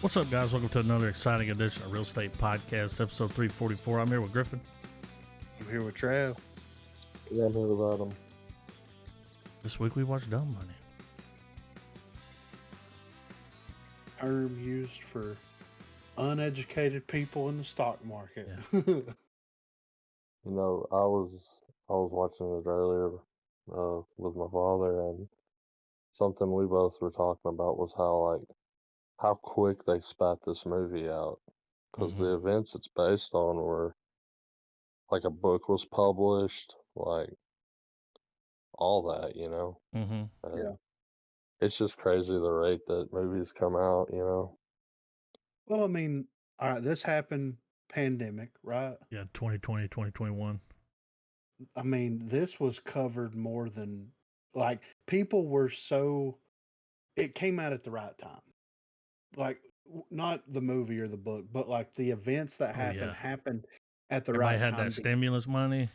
What's up, guys? Welcome to another exciting edition of Real Estate Podcast, episode 344. I'm here with Griffin. I'm here with Trav. Yeah, I'm here with Adam. This week we watched Dumb Money. Term used for uneducated people in the stock market. Yeah. You know, I was watching it earlier with my father, and something we both were talking about was how quick they spat this movie out, because the events it's based on were like a book was published, like all that, you know. Mm-hmm. And Yeah. it's just crazy the rate that movies come out, you know. Well, I mean, all right, this happened pandemic, right? Yeah, 2020, 2021. I mean, this was covered more than like people were so it came out at the right time. Like not the movie or the book, but like the events that happened at the Everybody right had time. that stimulus money.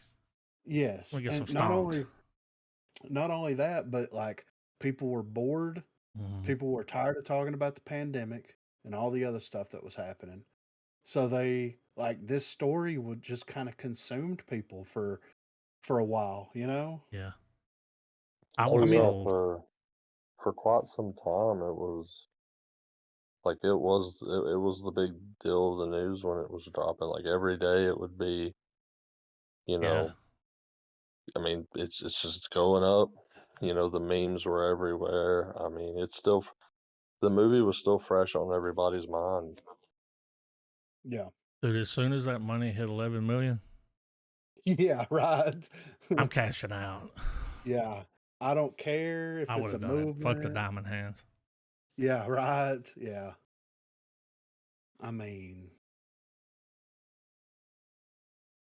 Yes. We get some And stocks. not only that, but like people were bored. People were tired of talking about the pandemic and all the other stuff that was happening. So they like this story would just kind of consumed people for a while, you know? Yeah. I Oh was yeah, sold. for quite some time it was like it was the big deal of the news when it was dropping. Like every day it would be, you know, I mean, it's just going up. You know, the memes were everywhere. I mean, the movie was still fresh on everybody's mind. Yeah. Dude, as soon as that money hit 11 million, Yeah, right. I'm cashing out. Yeah. I don't care if I would it's a have done it. Fuck the movement. diamond hands. Yeah, right. Yeah. I mean,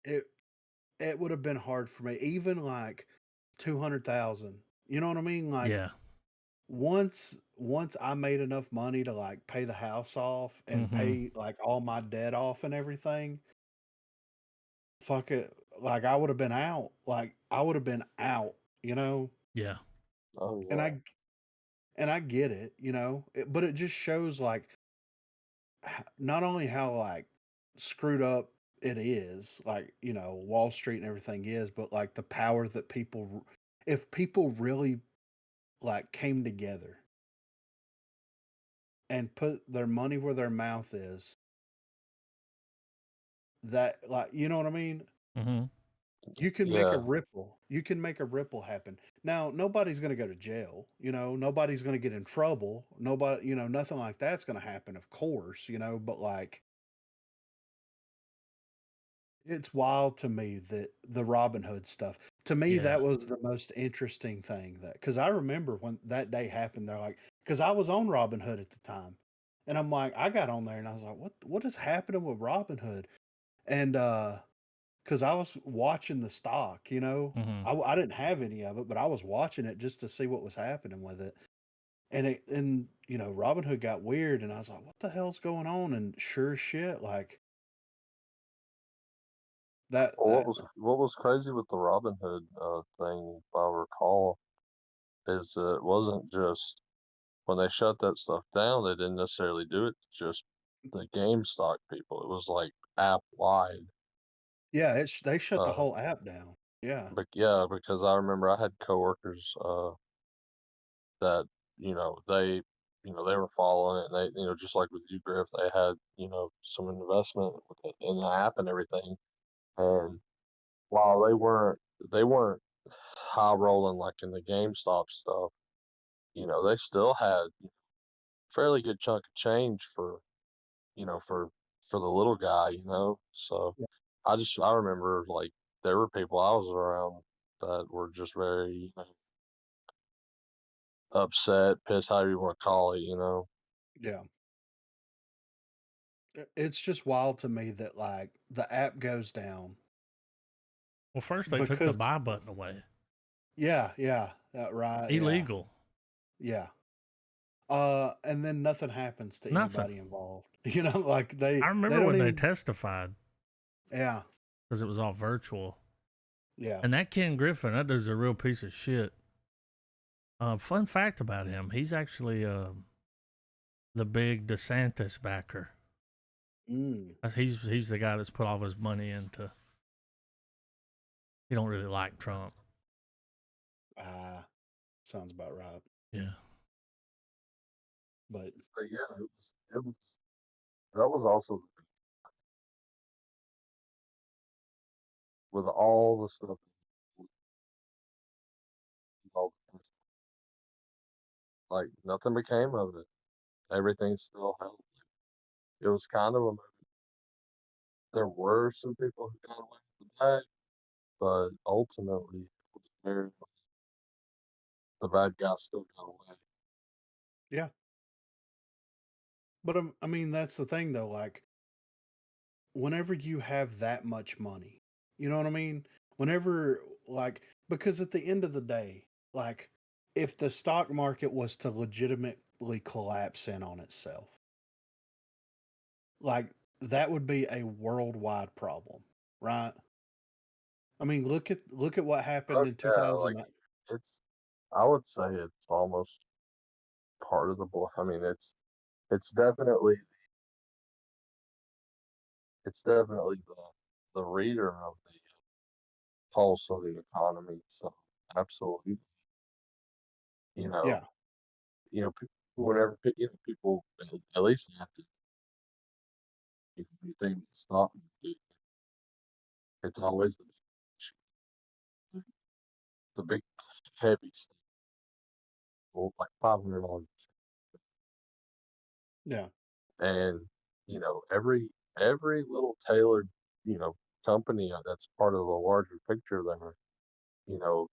it it would have been hard for me, even like 200,000. You know what I mean? Like Yeah. once I made enough money to like pay the house off and pay like all my debt off and everything, fuck it. Like I would have been out. Like I would have been out, you know? Yeah. Oh And yeah. I get it, you know? But it just shows like not only how like screwed up it is, like, you know, Wall Street and everything is, but like the power that if people really like came together and put their money where their mouth is, that like, you know what I mean? Mm-hmm. You can make a Yeah. ripple. You can make a ripple happen. Now, nobody's going to go to jail. You know, nobody's going to get in trouble. Nobody, you know, nothing like that's going to happen, of course, you know, but like, it's wild to me that the Robin Hood stuff. To me, Yeah. that was the most interesting thing because I remember when that day happened, they're like, because I was on Robin Hood at the time. And I'm like, I got on there and I was like, what is happening with Robin Hood? And, because I was watching the stock, you know, Mm-hmm. I didn't have any of it, but I was watching it just to see what was happening with it. And you know, Robinhood got weird, and I was like, "What the hell's going on?" And sure as shit, like Well, that. what was crazy with the Robin Hood thing, if I recall, is it wasn't just when they shut that stuff down, they didn't necessarily do it to just the GameStop people. It was like app wide. Yeah, they shut the Uh, whole app down. Yeah, but yeah, because I remember I had coworkers that they were following it. And they just like with you, Griff, they had some investment with it in the app and everything. And while they weren't high rolling like in the GameStop stuff, they still had fairly good chunk of change for you know for the little guy. So yeah, I remember like there were people I was around that were just very upset, pissed, however you want to call it. yeah. It's just wild to me that like the app goes down Well, first they took the because buy button away. yeah, right, yeah, Illegal. yeah. And then nothing happens to Nothing. anybody involved. You know, like they I remember don't when they even. testified Yeah, because it was all virtual. yeah. And that Ken Griffin, that dude's a real piece of shit. Fun fact about him: he's actually the the big DeSantis backer. Mm. He's the guy that's put all his money into. He don't really like Trump. Ah, sounds about right. Yeah. But yeah, that was also with all the stuff, all the- like nothing became of it. Everything still held. It was kind of a there were some people who got away with the bad, but ultimately it was the bad guy still got away. yeah. But I mean, that's the thing though. Like, whenever you have that much money, you know what I mean? Whenever, like, because at the end of the day, like, if the stock market was to legitimately collapse in on itself, like, that would be a worldwide problem, right? I mean, look at what happened Oh in yeah, like 2000. it's I would say it's almost part of the I mean it's definitely the reader of the pulse of the economy. So absolutely, you know, Yeah, whenever people at least have to you think stock market, it's always the big heavy stuff, like $500, yeah, and every little tailored company that's part of the larger picture there, you know,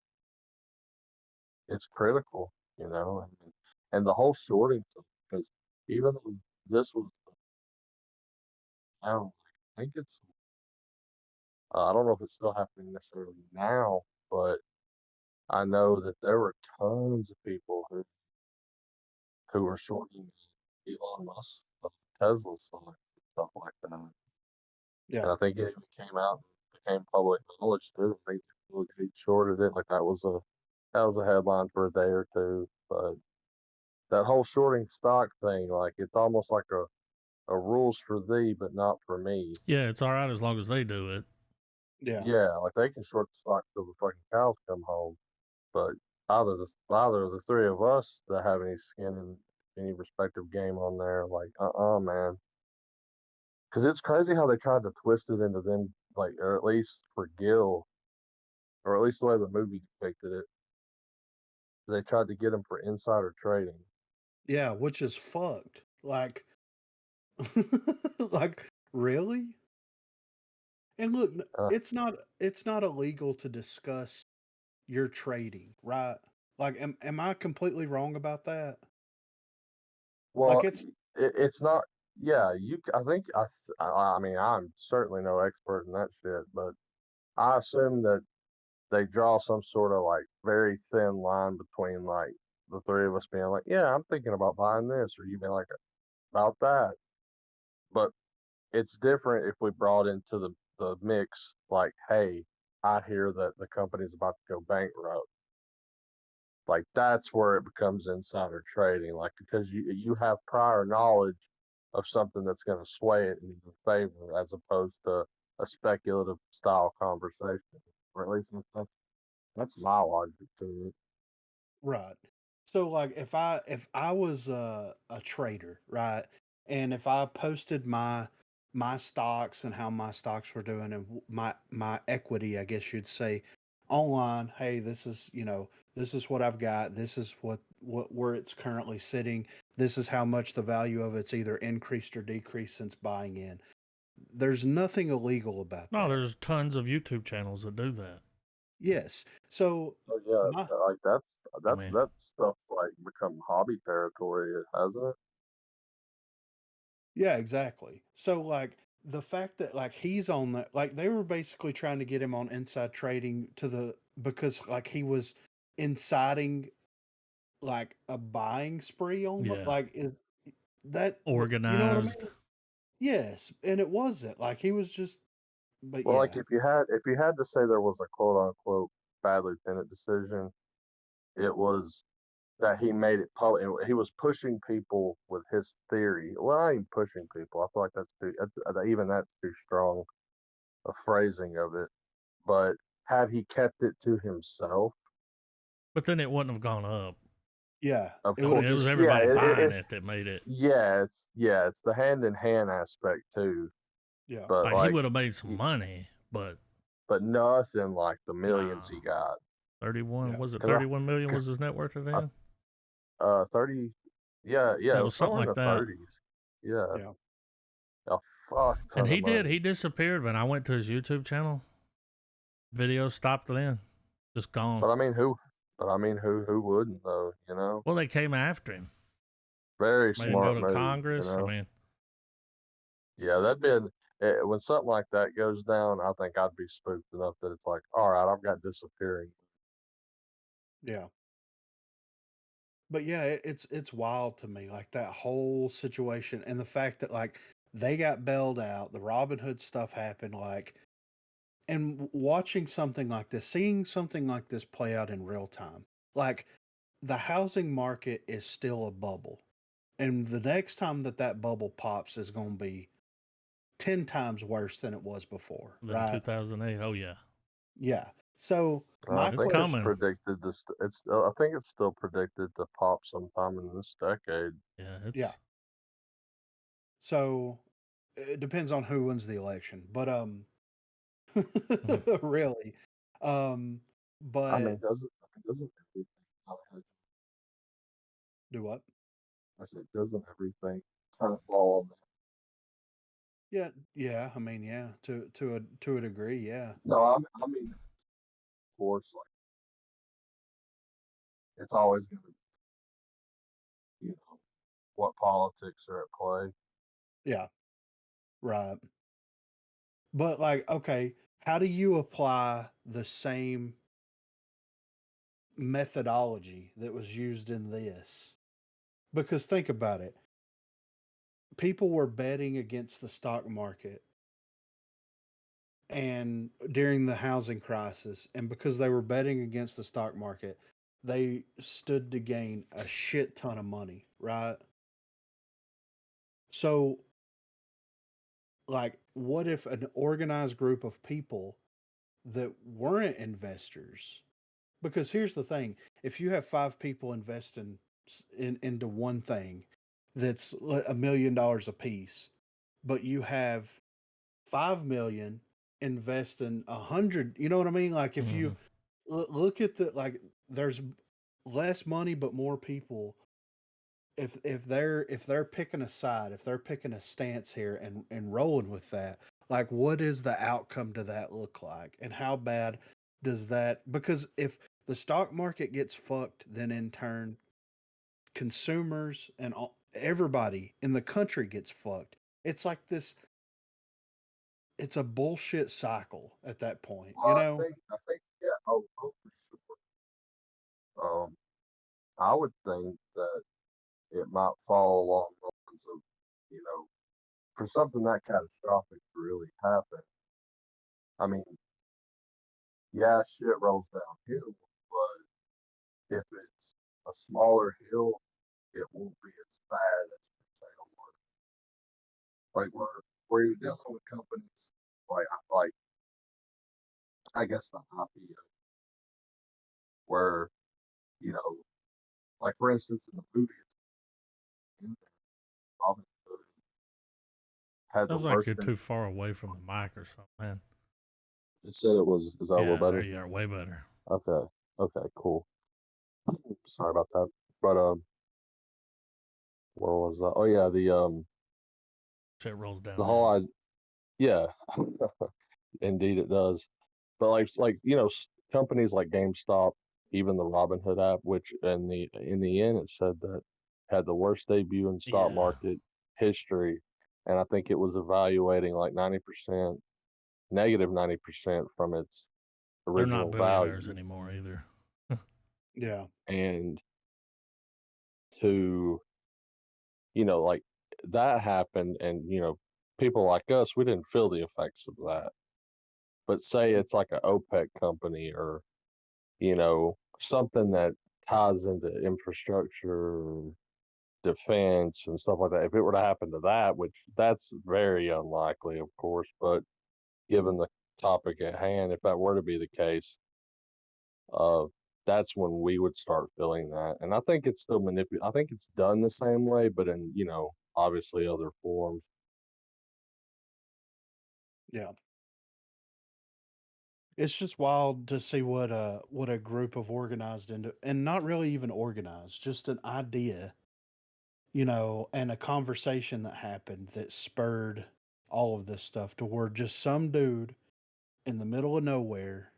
it's critical, and the whole sorting thing, because even though this was, I don't I think it's, I don't know if it's still happening necessarily now, but I know that there were tons of people who were shorting Elon Musk, Tesla stock, and stuff like that. yeah. And I think it even came out and became public knowledge too. I think Bill Gates shorted it. Like that was a headline for a day or two. But that whole shorting stock thing, like it's almost like a rules for thee, but not for me. Yeah, it's all right as long as they do it. Yeah, Yeah, like they can short the stock till the fucking cows come home. But either of the three of us that have any skin in any respective game on there, like man. Because it's crazy how they tried to twist it into them, like, or at least for Gil, or at least the way the movie depicted it, they tried to get him for insider trading. yeah, which is fucked. Like, like really? And look, Uh, it's not illegal to discuss your trading, right? Like, am I completely wrong about that? well, Like, it's it's not. Yeah, I think I mean, I'm certainly no expert in that shit, but I assume that they draw some sort of like very thin line between like the three of us being like, yeah, I'm thinking about buying this, or you being like about that. But it's different if we brought into the mix like, hey, I hear that the company's about to go bankrupt. Like that's where it becomes insider trading, like because you have prior knowledge of something that's going to sway it in your favor, as opposed to a speculative style conversation. Or at least that's my logic to it. right. So, like, if I was a trader, right, and if I posted my stocks and how my stocks were doing and my equity, I guess you'd say, online, hey, this is what I've got. This is what where it's currently sitting. This is how much the value of it's either increased or decreased since buying in. There's nothing illegal about No, that. there's tons of YouTube channels that do that. Yes. So Oh yeah, my like I mean, that stuff like become hobby territory, hasn't it? Yeah, exactly. So like the fact that like he's on that, like they were basically trying to get him on inside trading to the because like he was inciting like a buying spree on yeah, like is that you know what I organized. mean? Yes, and it wasn't like he was just but Well, like yeah. if you had to say there was a quote unquote bad lieutenant decision, it was that he made it public. He was pushing people with his theory. Well, not even pushing people. I feel like even that's too strong a phrasing of it. But had he kept it to himself, But then it wouldn't have gone up. Yeah, of it I would mean, have course, it was just yeah, everybody buying it that made it. it's the hand in hand aspect too. yeah. But Like he like, would have made some money, but but nothing like the millions nah. he got. 31 Yeah. was it 'Cause 31 million was his net worth I, then? 30, yeah, It it was was something somewhere in like the that. 30s. Yeah, Yeah. a fuck And ton of money. he disappeared when I went to his YouTube channel. Video stopped then. Just gone. But I mean, who wouldn't though? You know, Well, they came after him. very Made him go smart to move. You Congress. I know, mean, yeah, when something like that goes down. I think I'd be spooked enough that it's like, all right, I've got disappearing. Yeah. But yeah, it's wild to me, like that whole situation and the fact that like they got bailed out, the Robin Hood stuff happened, like, and watching something like this, seeing something like this play out in real time, like the housing market is still a bubble, and the next time that that bubble pops is going to be 10 times worse than it was before, then right? 2008. Oh yeah, Yeah. So I my it's think it's question, coming. predicted to. I think it's still predicted to pop sometime in this decade. Yeah, yeah. it's So it depends on who wins the election, but mhm. really, um, I mean, but doesn't everything kind of do what? I said, doesn't everything kind of fall on that? Yeah, yeah. I mean, yeah, to a degree, yeah, No, I mean, of course, like it's always going to, what politics are at play. yeah, right. But like, okay, how do you apply the same methodology that was used in this? Because think about it, people were betting against the stock market and during the housing crisis, and because they were betting against the stock market, they stood to gain a shit ton of money, right? So like what if an organized group of people that weren't investors, because here's the thing, if you have 5 people investing into one thing that's $1 million a piece, but you have 5 million invest in 100, you know what I mean? Like if you Mhm. look at the, like, there's less money but more people. If they're picking a side, if they're picking a stance here and rolling with that, like what is the outcome to that look like, and how bad does that, because if the stock market gets fucked, then in turn consumers and everybody in the country gets fucked. It's like this, it's a bullshit cycle at that point, you Well, know? I think, yeah, for sure. I would think that it might fall along the lines of, you know, for something that catastrophic to really happen. I mean, yeah, shit rolls downhill, but if it's a smaller hill, it won't be as bad as potato water. Like where you're dealing with companies like I guess the IPO, where you know, like for instance in the movie, Robin Hood had the Sounds like you're worst. too far away from the mic or something, man. It said it was. Is that a little Yeah, there better? you are, way better. Okay. Okay. Cool. Sorry about that. But where was that? Oh yeah, Shit rolls the downhill. whole yeah, indeed it does. But like companies like GameStop, even the Robinhood app, which in the end it said that had the worst debut in stock Yeah, market history, and I think it was evaluating like 90%, negative 90% from its they're not original billionaires value, anymore either. Yeah. and to like that happened, and people like us, we didn't feel the effects of that. But say it's like an OPEC company or something that ties into infrastructure, defense, and stuff like that. If it were to happen to that, which that's very unlikely, of course, but given the topic at hand, if that were to be the case, uh, that's when we would start feeling that. And I think it's still I think it's done the same way, but in, obviously other forms. Yeah. It's just wild to see what a group of organized and not really even organized, just an idea, and a conversation that happened that spurred all of this stuff to where just some dude in the middle of nowhere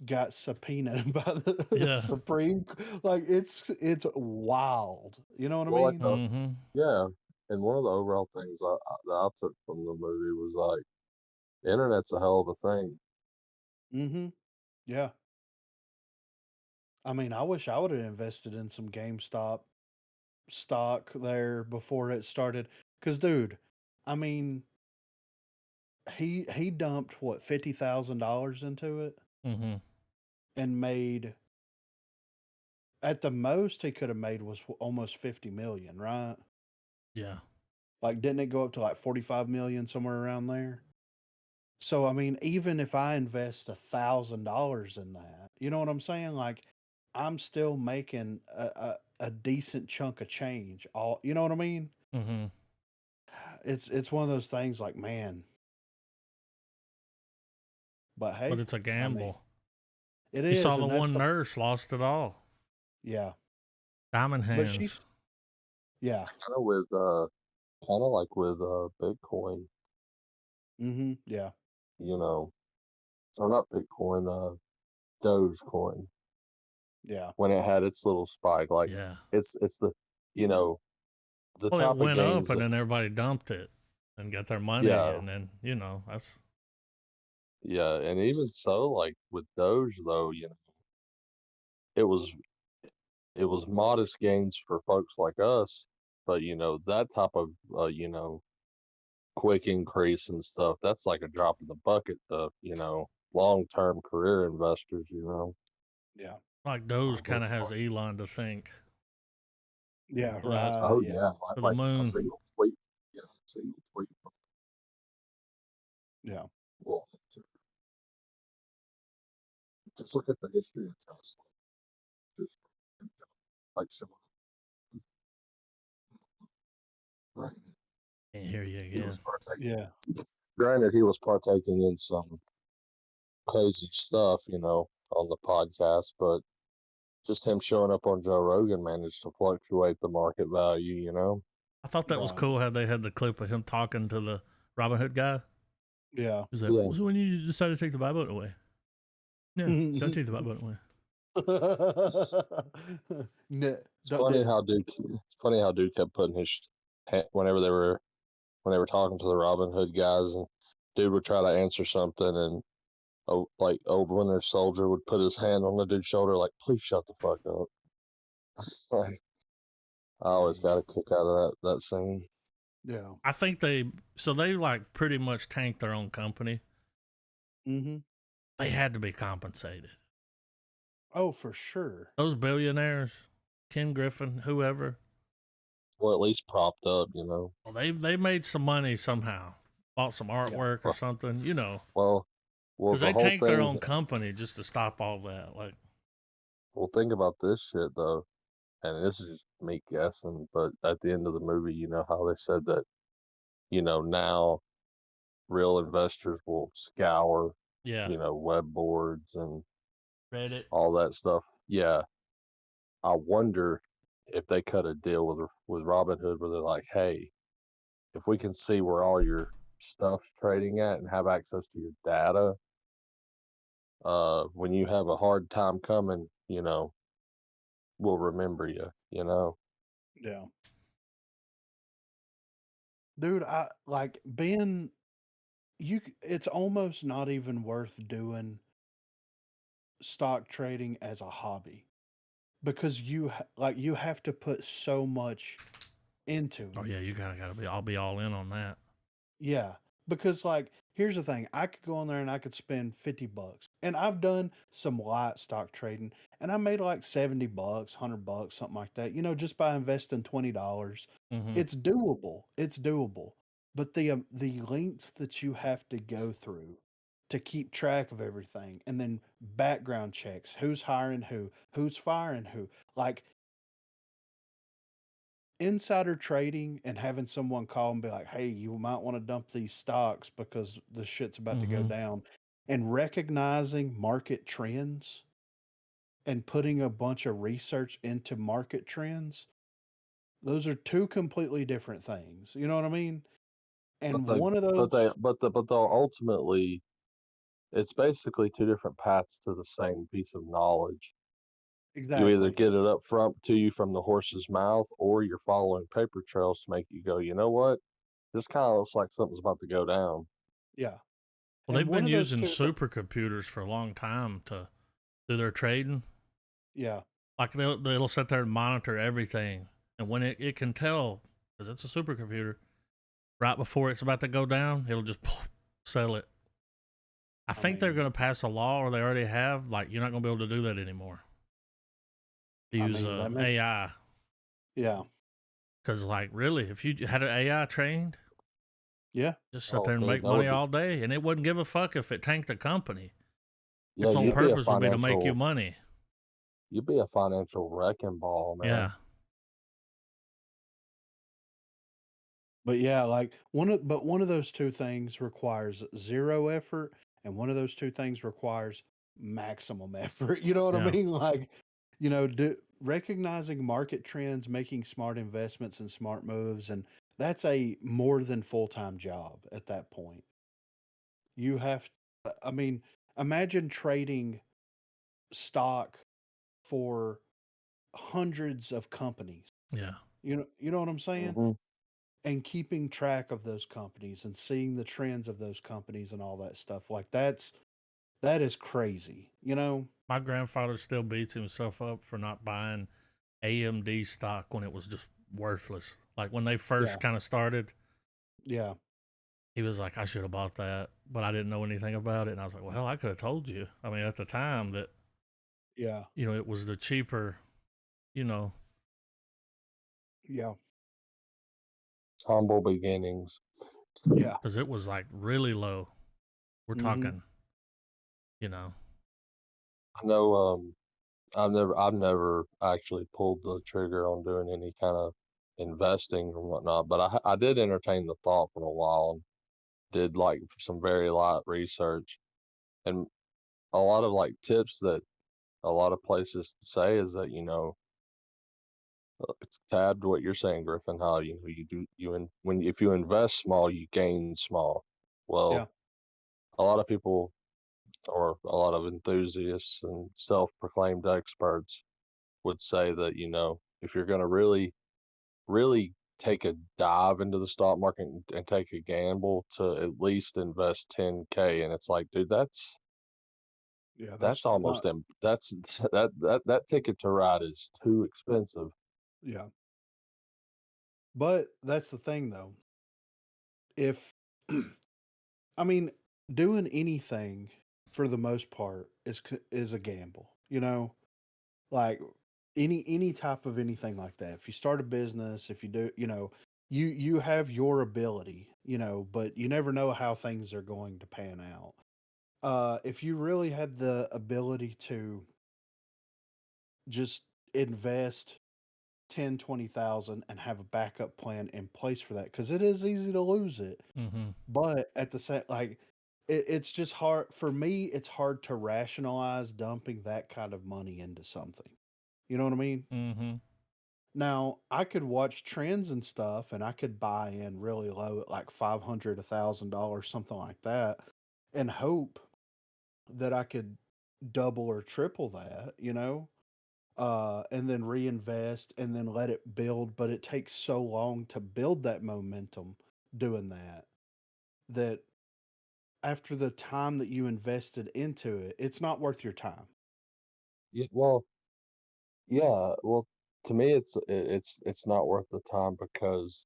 got subpoenaed by the Yeah. Supreme. Like it's wild. You know what I Well, like mean? Mm-hmm. yeah. And one of the overall things that I took from the movie was like, the internet's a hell of a thing. Mm-hmm. Yeah. I mean, I wish I would have invested in some GameStop stock there before it started. Cause dude, I mean, he dumped what $50,000 into it Mm-hmm. and made at the most he could have made was almost 50 million, right? Yeah. Like didn't it go up to like 45 million somewhere around there? So I mean, even if I invest $1,000 in that, you know what I'm saying? Like I'm still making a decent chunk of change. All you know what I mean? Mm-hmm. It's one of those things like man, but But hey, it's a I mean, gamble. it You saw is, the and that's one the nurse lost it all. yeah. Diamond But hands. she's yeah. Kind of with kind of like with Bitcoin, Yeah. you know, or not Bitcoin, Dogecoin, Yeah. when it had its little spike. Like Yeah. it's the, you know, the Well, it type of went up gains. and then everybody dumped it and got their money. Yeah, And then, that's, yeah, and even so, like with Doge though, it was it was modest gains for folks like us, but that type of quick increase and stuff, that's like a drop in the bucket to long-term career investors. Yeah. like Doge kind of That's has like, Elon to think Yeah. for that, Right. oh Yeah. yeah, for the like a moon. single tweet, yeah, a single tweet. Yeah. Well, just look at the history of Tesla. Just like someone, right? Can't hear you He was again. partaking. Yeah. Granted, he was partaking in some crazy stuff, on the podcast, but just him showing up on Joe Rogan managed to fluctuate the market value. I thought that was Right. cool how they had the clip of him talking to the Robin Hood guy. Yeah. He's like, Yeah. so when you decided to take the buy button away? Yeah, don't take the buy button away. No, It's don't funny do how Duke. It's funny how Duke kept putting his whenever they were talking to the Robin Hood guys, and dude would try to answer something, and like Old Winter Soldier would put his hand on the dude's shoulder, like, please shut the fuck up. Like, I always got a kick out of that scene. Yeah. I think they like pretty much tanked their own company. Mm-hmm. They had to be compensated. Oh, for sure. Those billionaires, Ken Griffin, whoever, Well, at least propped up. well, they made some money somehow. Bought some Yeah. artwork or Well, something, well, because the they whole tanked their thing. own company just to stop all that. Like, Well, think about this shit though, and this is just me guessing, but at the end of the movie, you know how they said that, now real investors will scour, yeah, web boards and Reddit. all that stuff. Yeah, I wonder if they cut a deal with Robinhood where they're like, hey, if we can see where all your stuff's trading at and have access to your data, when you have a hard time coming, we'll remember you. Yeah. Dude, I like being it's almost not even worth doing stock trading as a hobby because you have to put so much into Oh it. yeah, you gotta be. I'll be all in on that. Yeah, because like here's the thing, I could go on there and I could spend $50 And I've done some light stock trading, and I made like $70, $100, something like that. Just by investing $20, Mm-hmm. it's doable. It's doable. But the lengths that you have to go through to keep track of everything, and then background checks, who's hiring who's firing who, like insider trading and having someone call and be like, "Hey, you might want to dump these stocks because the shit's about to go Mm-hmm. down," and recognizing market trends and putting a bunch of research into market trends, those are two completely different things. You know what I mean? But And they, one of but they, those but they'll ultimately, it's basically two different paths to the same piece of knowledge. You either exactly. get it up front to you from the horse's mouth, or you're following paper trails to make you go, you know what? This kind of looks like something's about to go down. Yeah. Well, And they've one been of those using two supercomputers for a long time to do their trading. yeah. Like they'll sit there and monitor everything, and when it can tell because it's a supercomputer, right before it's about to go down, it'll just sell it. I I think they're mean going to pass a law, or they already have. Like you're not going to be able to do that anymore. To use that makes AI, yeah. because like really, if you had an AI trained, Yeah. just sit Oh, there and dude, make that money would be, all day, and it wouldn't give a fuck if it tanked a company. yeah, Its whole purpose would be to make you money. you'd be a financial wrecking ball, Yeah, man. But yeah, like one of those two things requires zero effort, and one of those two things requires maximum effort. You know what I yeah. mean? Like, recognizing market trends, making smart investments and smart moves, and that's a more than full-time job at that point. You have, I mean, imagine trading stock for hundreds of companies. Yeah. You know what I'm saying? Hmm. And keeping track of those companies and seeing the trends of those companies and all that stuff. Like that is crazy, you know? My grandfather still beats himself up for not buying AMD stock when it was just worthless. Like when they Yeah. first kind of started, Yeah. he was like, I should have bought that, but I didn't know anything about it. And I was like, well, I could have told you. I mean, at the time that, Yeah. it was the cheaper, you know, Yeah. Humble beginnings. Yeah. because it was like really low. We're Mhm. talking, you know, I know, I've never actually pulled the trigger on doing any kind of investing or whatnot, but I did entertain the thought for a while and did like some very light research, and a lot of like tips that a lot of places say is that, it's tabbed to what you're saying, Griffin, how, you do, when, if you invest small, you gain small. Yeah. Well, a lot of people, or a lot of enthusiasts and self-proclaimed experts, would say that, if you're going to really, really take a dive into the stock market and take a gamble, to at least invest 10K. And it's like, dude, Yeah. that's That's almost not that's that ticket to ride is too expensive. yeah. But that's the thing though. If I mean, doing anything for the most part is a gamble, you know? Like any type of anything like that. If you start a business, if you do, you have your ability, but you never know how things are going to pan out. If you really had the ability to just invest 10, 20,000 and have a backup plan in place for that, because it is easy to lose it. mm-hmm. But at the same, like, it's just hard for me. It's hard to rationalize dumping that kind of money into something. You know what I mean? Mm-hmm. Now, I could watch trends and stuff, and I could buy in really low at like 500, $1,000, something like that, and hope that I could double or triple that, and then reinvest and then let it build. But it takes so long to build that momentum doing that, that after the time that you invested into it, it's not worth your time. Yeah, well, yeah, well, to me, it's not worth the time, because,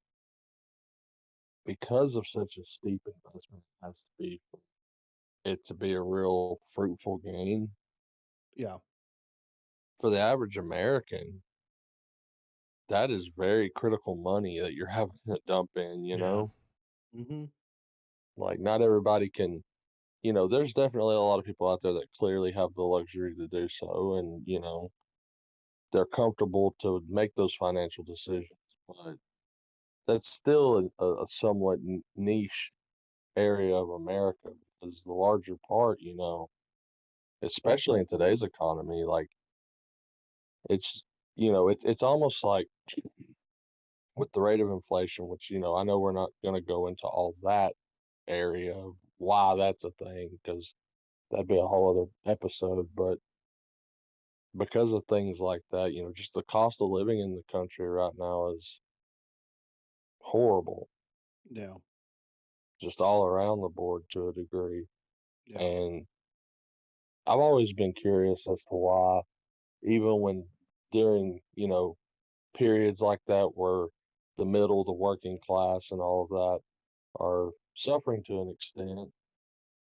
of such a steep investment it has to be. it to be a real fruitful game. Yeah. For the average American, that is very critical money that you're having to dump in, you Yeah. know? Hmm. Like, not everybody can, there's definitely a lot of people out there that clearly have the luxury to do so, and, they're comfortable to make those financial decisions. But that's still a somewhat niche area of America because the larger part, especially in today's economy, like it's, it's almost like with the rate of inflation, which, I know we're not going to go into all that area of why that's a thing because that'd be a whole other episode. But because of things like that, just the cost of living in the country right now is horrible, Yeah. just all around the board to a degree. Yeah. And I've always been curious as to why, even when during, periods like that where the middle, the working class, and all of that are suffering to an extent,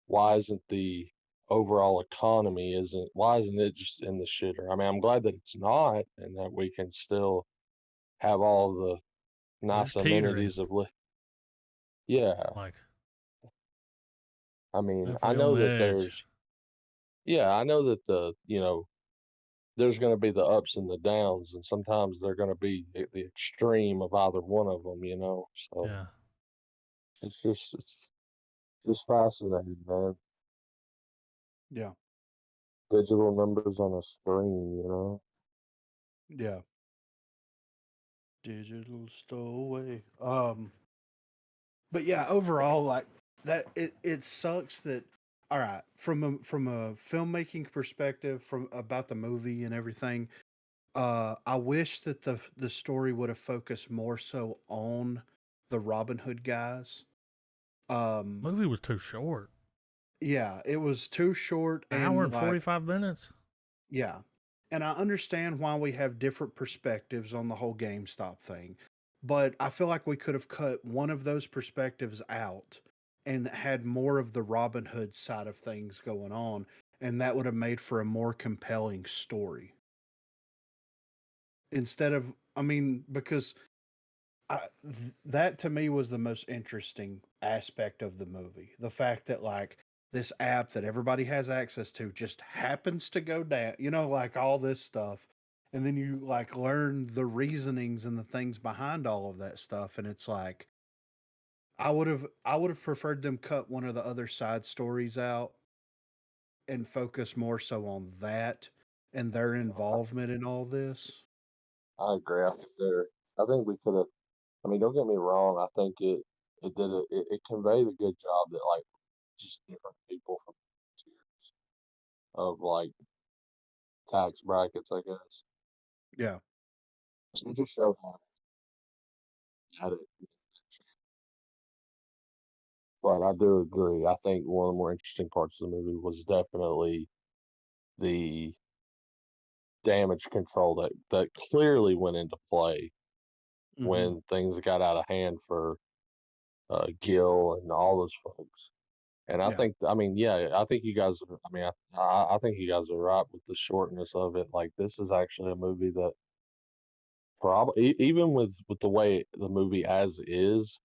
why isn't the overall economy isn't why isn't it just in the shitter? I mean, I'm glad that it's not, and that we can still have all the It's nice teetering. amenities of yeah. Like, I mean, I definitely on know the that edge. I know that there's going to be the ups and the downs, and sometimes they're going to be at the extreme of either one of them, So Yeah. it's just fascinating, man. Yeah. Digital numbers on a screen. Yeah. Digital stowaway. But yeah, overall, like that, it sucks that. All right, from a filmmaking perspective, from about the movie and everything, I wish that the story would have focused more so on the Robin Hood guys. Um, Movie was too short. yeah, it was too short Hour and and like 45 minutes. yeah. And I understand why we have different perspectives on the whole GameStop thing. But I feel like we could have cut one of those perspectives out and had more of the Robin Hood side of things going on. And that would have made for a more compelling story. Instead of, I mean, because that to me was the most interesting aspect of the movie. The fact that like this app that everybody has access to just happens to go down, like all this stuff. And then you like learn the reasonings and the things behind all of that stuff. And it's like I would have preferred them cut one of the other side stories out and focus more so on that and their involvement in all this. I agree. I think we could have. I mean, don't get me wrong. I think it did it conveyed a good job that like just different people from tiers of like tax brackets, I guess. Yeah. It just showed how at it. But I do agree. I think one of the more interesting parts of the movie was definitely the damage control that clearly went into play Hmm. when things got out of hand for Gil and all those folks. And Yeah. I mean, yeah, I think you guys, I mean, I think you guys are right with the shortness of it. Like, this is actually a movie that probably, even with the way the movie as is,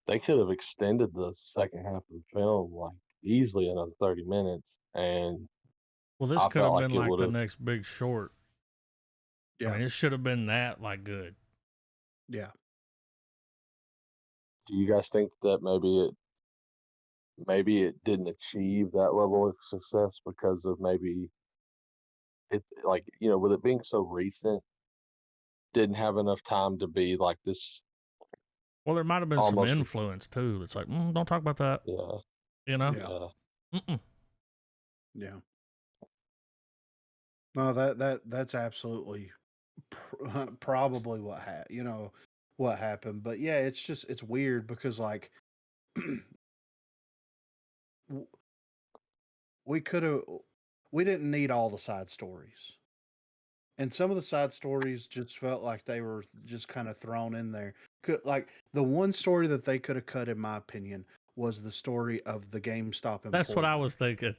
they could have extended the second half of the film like easily another 30 minutes. And Well, this I could felt have like been it like would the have, next big short. I Yeah. mean, it should have been that like good. Yeah. do you guys think that maybe it didn't achieve that level of success because of maybe it, like, with it being so recent, didn't have enough time to be like this Well, there might have been some almost, influence too. That's like, don't talk about that. yeah, You know? Yeah. yeah. Mm-mm. Yeah. No, that's absolutely probably what happened. But yeah, it's weird because like w- we could have we didn't need all the side stories. And some of the side stories just felt like they were just kind of thrown in there. Like the one story that they could have cut, in my opinion, was the story of the GameStop employee. That's what I was thinking.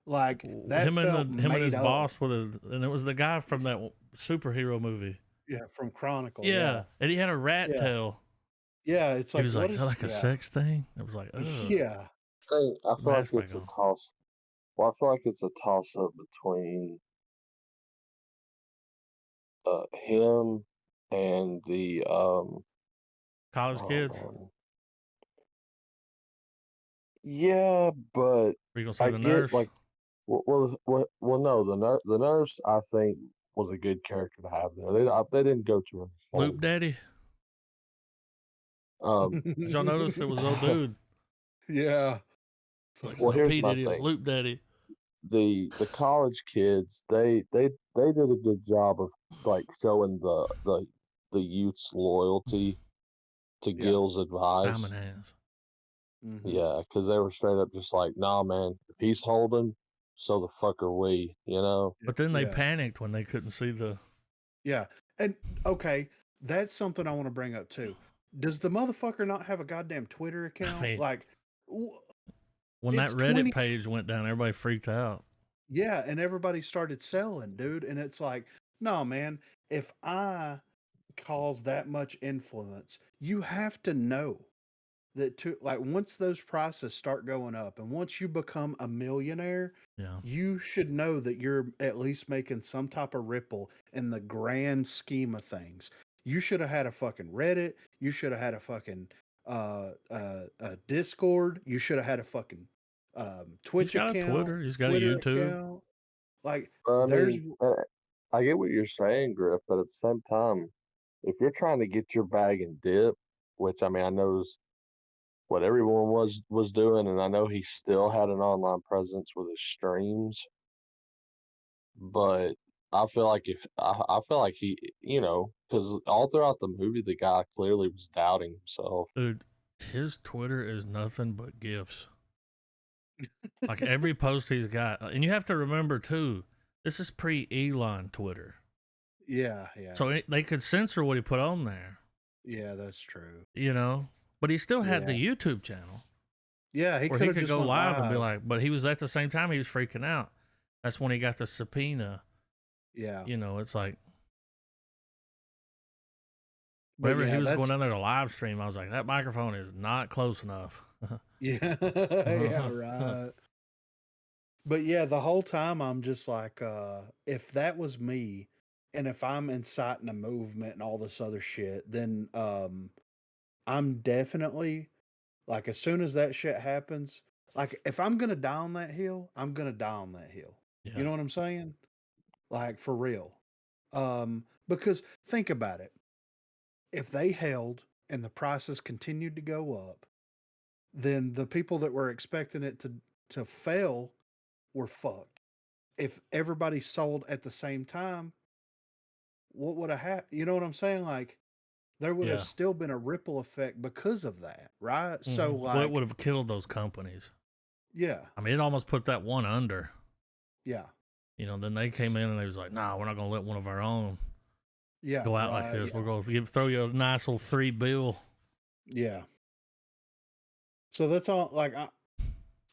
Like that Him felt and his made up. boss and it was the guy from that superhero movie. Yeah, from Chronicle. Yeah, and he had a rat Yeah. tail. Yeah, it's He like was what like, "Is that is like a yeah. sex thing?" It was like, ugh. Yeah. I feel like Mask back it's a on. toss. Well, I feel like it's a toss up between him and the College oh kids. man. Yeah, but Were you gonna say I the get nurse? like well no, the nurse I think was a good character to have there. They didn't go to her Loop whole. Daddy. Um, Did y'all notice it was old dude? Yeah. It's like, it's well, not here's P my Diddy, it's thing. Loop Daddy. The college kids, they did a good job of like showing the youth's loyalty to Yeah. Gil's advice. Diamond hands. Mhm. Yeah, because they were straight up just like, nah, man, if he's holding, so the fuck are we, you know? But then they Yeah. panicked when they couldn't see the. Yeah. And okay, that's something I want to bring up too. Does the motherfucker not have a goddamn Twitter account? mean, Like When that it's Reddit 20 page went down, everybody freaked out. Yeah, and everybody started selling, dude. And it's like, no, man, if I cause that much influence, you have to know that like once those prices start going up and once you become a millionaire, Yeah. you should know that you're at least making some type of ripple in the grand scheme of things. You should have had a fucking Reddit. You should have had a fucking Discord. You should have had a fucking Twitch He's got account, a Twitter. He's got Twitter a YouTube. account. Like I there's mean, I get what you're saying, Griff, but at the same time, if you're trying to get your bag and dip, which I mean, I know is what everyone was doing, and I know he still had an online presence with his streams, but I feel like I feel like he, you know, because all throughout the movie, the guy clearly was doubting himself. Dude, his Twitter is nothing but gifts. Like every post he's got. And you have to remember, too, this is pre Elon Twitter. yeah. So they could censor what he put on there, Yeah, that's true. you know? But he still had Yeah. the YouTube channel Yeah, he where could he have could just go went live and be like, but he was at the same time, he was freaking out. That's when he got the subpoena. yeah. You know, it's like, But whenever yeah, he was that's going on there to live stream, I was like, that microphone is not close enough. yeah, yeah, right. But yeah, the whole time I'm just like, if that was me, and if I'm inciting a movement and all this other shit, then I'm definitely like, as soon as that shit happens, like if I'm gonna die on that hill, I'm gonna die on that hill. Yeah. You know what I'm saying? Like for real. Because think about it. If they held and the prices continued to go up, then the people that were expecting it to fail were fucked. If everybody sold at the same time, what would have happened? You know what I'm saying? Like there would have Yeah. still been a ripple effect because of that, right? So Mhm. Well, it like, would have killed those companies. yeah, I mean, it almost put that one under. yeah, You know, then they came in and they was like, nah, we're not going to let one of our own yeah, go out like right, this. yeah, We're going to throw you a nice little $3 bill. yeah. So that's all. Like,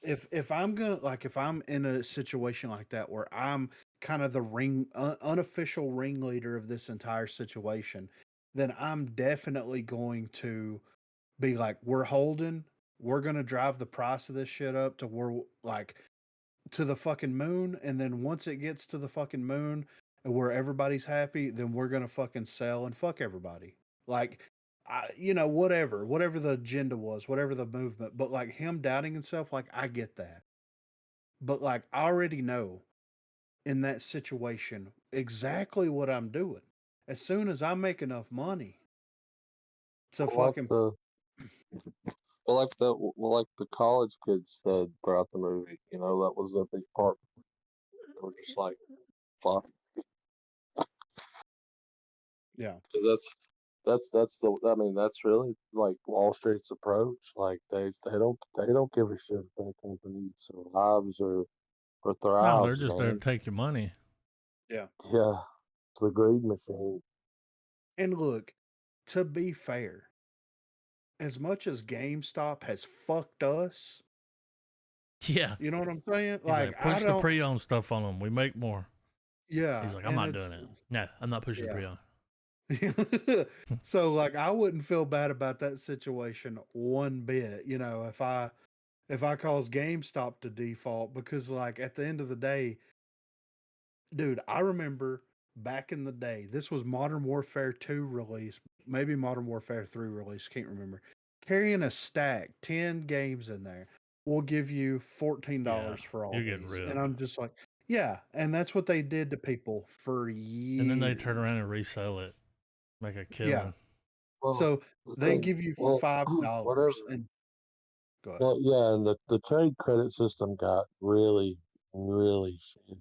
if I'm gonna like if I'm in a situation like that where I'm kind of the unofficial ringleader of this entire situation, then I'm definitely going to be like, we're gonna drive the price of this shit up to where like to the fucking moon, and then once it gets to the fucking moon and where everybody's happy, then we're gonna fucking sell and fuck everybody. Like, whatever the agenda was, whatever the movement, but like him doubting himself, like I get that, but like I already know in that situation exactly what I'm doing. As soon as I make enough money to Well, like fucking like the college kids said throughout the movie, you know, that was a big part. They were just like, fuck. yeah, So I mean that's really like Wall Street's approach. Like they don't give a shit if that company survives or No, they're thrives, just there to man. take your money. yeah. Yeah, it's the greed machine. And look, to be fair, as much as GameStop has fucked us, Yeah. you know what I'm saying? He's Like, like, I push the don't, pre-owned stuff on them. We make more. yeah, He's like, I'm and not it's, doing it. No, I'm not pushing the yeah. pre-owned. So like I wouldn't feel bad about that situation one bit, you know, if I cause GameStop to default because like at the end of the day, dude, I remember back in the day, this was Modern Warfare 2 release, maybe Modern Warfare 3 release, can't remember. Carrying a stack, 10 games in there, will give you $14 Yeah, for all you're getting these. And ripped. I'm just like, yeah, and that's what they did to people for And then they turn years. around and resell it, make a Yeah. killing. Well, So the they thing, give you well, $5 whatever. and go ahead. Well, yeah, and the trade credit system got really, really shitty.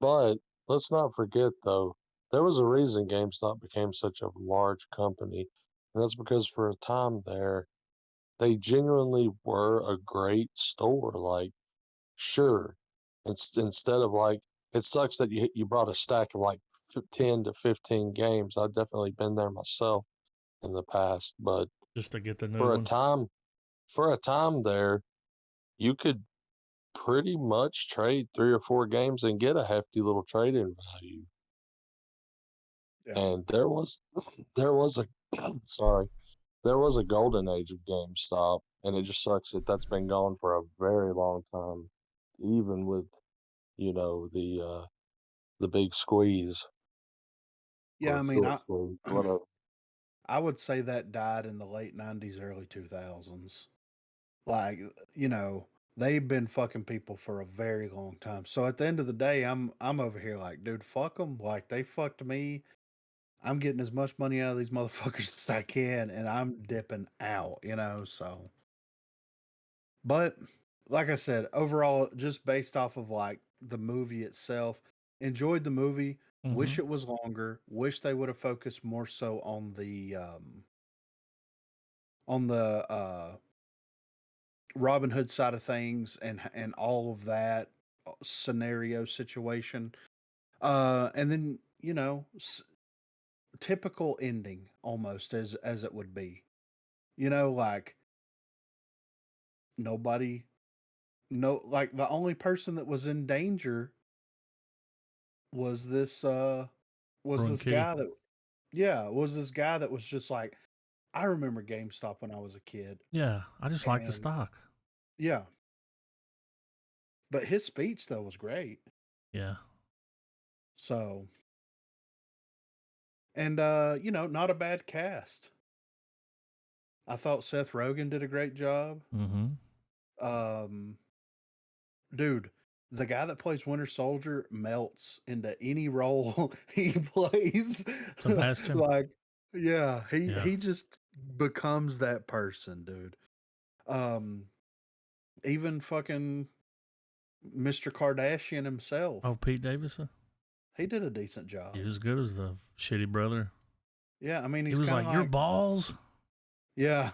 But let's not forget, though, there was a reason GameStop became such a large company, and that's because for a time there, they genuinely were a great store. Like, sure, instead of like, it sucks that you brought a stack of like 10 to 15 games. I've definitely been there myself in the past, but Just to get the new for a one. time, for a time there, you could pretty much trade 3 or 4 games and get a hefty little trade-in value. Yeah. And there was a sorry, there was a golden age of GameStop, and it just sucks that that's been gone for a very long time, even with, you know, the big squeeze Yeah, or I mean, short squeeze, whatever. I would say that died in the late 90s, early 2000s. Like, you know, they've been fucking people for a very long time. So at the end of the day, I'm over here like, dude, fuck them. Like they fucked me. I'm getting as much money out of these motherfuckers as I can, and I'm dipping out, you know. So, but like I said, overall, just based off of like the movie itself, enjoyed the movie. Mm-hmm. Wish it was longer. Wish they would have focused more so on the Robin Hood side of things and all of that scenario situation. And then you know, typical ending almost as it would be. You know, like nobody, no, like the only person that was in danger was Ruin this Key. guy that, yeah, was this guy that was just like, I remember GameStop when I was a kid, Yeah, I just like the and stock. yeah, but his speech though was great. Yeah. So, and you know, not a bad cast. I thought Seth Rogen did a great job. Mm-hmm. Um, dude, the guy that plays Winter Soldier melts into any role he plays. Sebastian. Like, yeah, Yeah. he just becomes that person, dude. Um, even fucking Mr. Kardashian himself, Oh, Pete Davidson. he did a decent He job. was good as the shitty brother. Yeah, I mean, He he's was kind of like, your like, balls. yeah,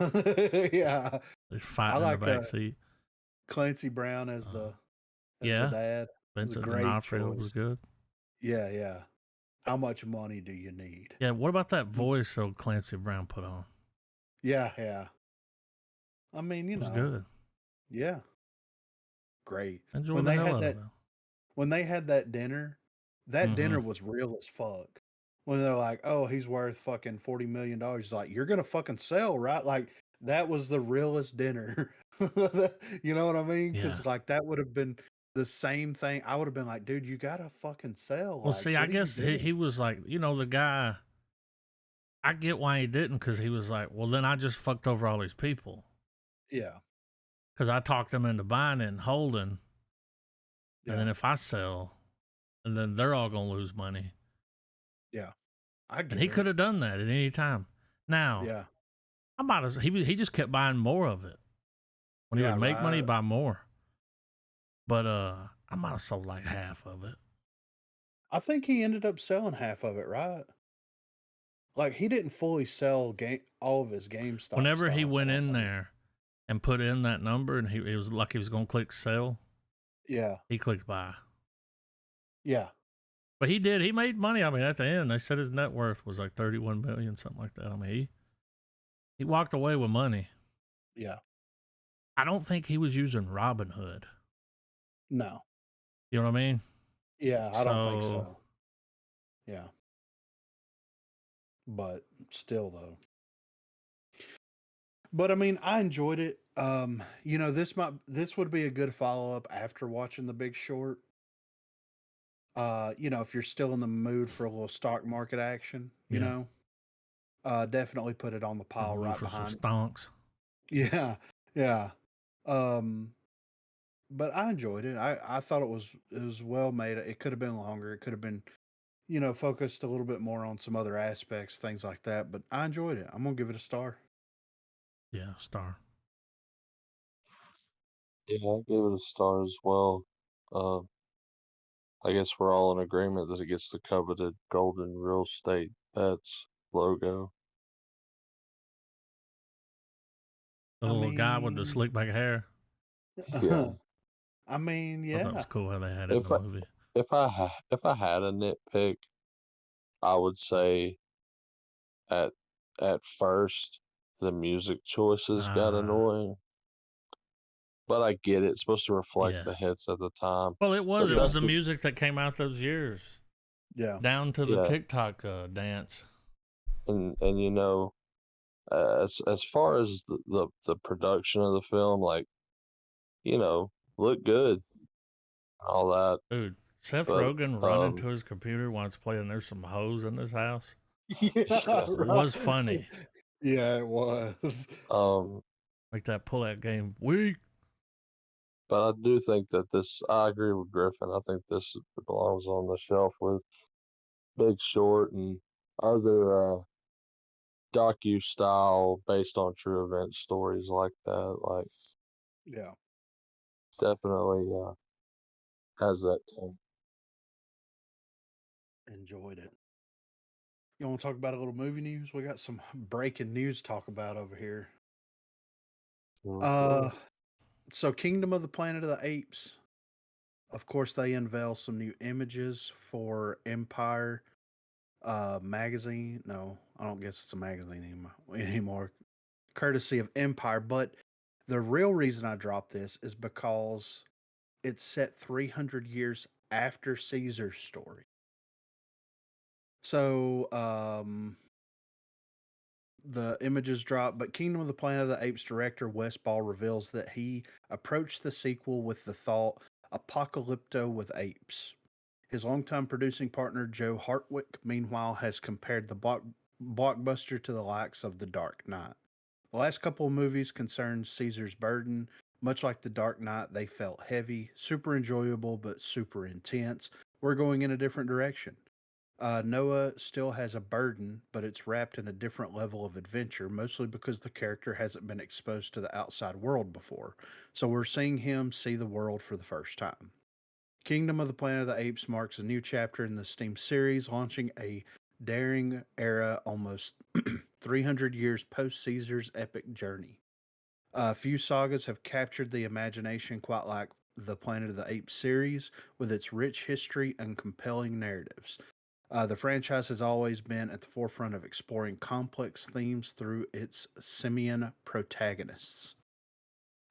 yeah. They're I fighting in the like back seat. Clancy Brown Uh, as the yeah. dad. It was a Vincent great D'Onofrio was choice. good. Yeah, yeah. How much money do you need? Yeah. What about that voice so Clancy Brown put on? Yeah, yeah. I mean, you It was know, good. yeah, great. Enjoyed When the they hell had out of that it. when they had that Mm-hmm. dinner was real as fuck. When they're like, "Oh, he's worth fucking $40 million." He's like, "You're gonna fucking sell, right?" Like that was the realest dinner. You know what I mean? Yeah. Because like that would have been the same thing. I would have been like, "Dude, you gotta fucking sell. Well, Like, see, I what are you guess he doing?" was like, the guy. I get why he didn't, because he was like, well, then I just fucked over all these people. Yeah, Because I talked them into buying it and holding. And yeah, then if I sell, and then they're all going to lose money. yeah. I And get he it. could have done that at any time. Now, Yeah, I'm about to, he just kept buying more of it. When he would yeah, make money, right. buy more. But I might have sold like half of it. I think he ended up selling half of it, right? Like he didn't fully sell all of his GameStop Whenever he stock, I went don't in think. there and put in that number, and it was like he was going to click sell, Yeah, he clicked buy. yeah, But he did. He made money. I mean, at the end, they said his net worth was like 31 million, something like that. I mean, He walked away with money. Yeah. I don't think he was using Robinhood. No. You know what I mean? Yeah, I don't think So, so. Yeah. But still though. But I mean, I enjoyed it. This would be a good follow-up after watching The Big Short. If you're still in the mood for a little stock market action, yeah, definitely put it on the in the pile mood right for some behind. stonks. Yeah. Yeah. Um but I enjoyed it. I thought it was well made. It could have been longer. It could have been, focused a little bit more on some other aspects, things like that, but I enjoyed it. I'm going to give it a star. Yeah, star. Yeah, I gave it a star as well. Uh, I guess we're all in agreement that it gets the coveted Golden Real Estate Pets logo. The I little guy with the mean, slick back hair. Yeah. I mean, I thought that was yeah. cool how they had it in If the I movie. if I had a nitpick, I would say at at first the music choices got annoying, but I get it. It's supposed to reflect Yeah. the hits at the time. Well, it was. But It was that's the the music that came out those years, Yeah. down to the yeah, TikTok dance. and as far as the production of the film, like look good, all that, Dude, Seth but Rogen running to his computer while it's playing "There's Some Hoes in This House" Yeah, right. was funny. Yeah, it was. um, Like that pull-out game. Weak. but I do think that I agree with Griffin. I think this belongs on the shelf with Big Short and other docu-style based on true event stories like that. Like, Yeah. definitely has that tone. Enjoyed it. You want to talk about a little movie news? We got some breaking news to talk about over here. Sure. So Kingdom of the Planet of the Apes. Of course, they unveil some new images for Empire magazine. No, I don't guess it's a magazine anymore. Courtesy of Empire. But the real reason I dropped this is because it's set 300 years after Caesar's story. So, the images drop, but Kingdom of the Planet of the Apes director Wes Ball reveals that he approached the sequel with the thought Apocalypto with apes. His longtime producing partner Joe Hartwick, meanwhile, has compared the blockbuster to the likes of The Dark Knight. The last couple of movies concerned Caesar's Burden. Much like The Dark Knight, they felt heavy, super enjoyable, but super intense. We're going in a different direction. Noah still has a burden, but it's wrapped in a different level of adventure, mostly because the character hasn't been exposed to the outside world before. So we're seeing him see the world for the first time. Kingdom of the Planet of the Apes marks a new chapter in the Steam series, launching a daring era almost 300 years post Caesar's epic journey. Few sagas have captured the imagination quite like the Planet of the Apes series, with its rich history and compelling narratives. The franchise has always been at the forefront of exploring complex themes through its simian protagonists.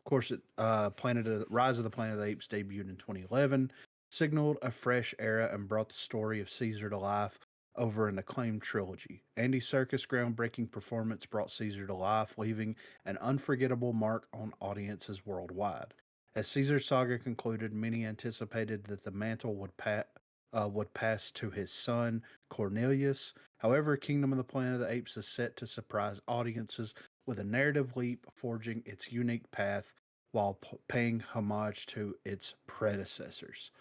Of course, Rise of the Planet of the Apes debuted in 2011, signaled a fresh era, and brought the story of Caesar to life over an acclaimed trilogy. Andy Serkis' groundbreaking performance brought Caesar to life, leaving an unforgettable mark on audiences worldwide. As Caesar's saga concluded, many anticipated that the mantle would pass to his son Cornelius. However, Kingdom of the Planet of the Apes is set to surprise audiences with a narrative leap, forging its unique path while paying homage to its predecessors.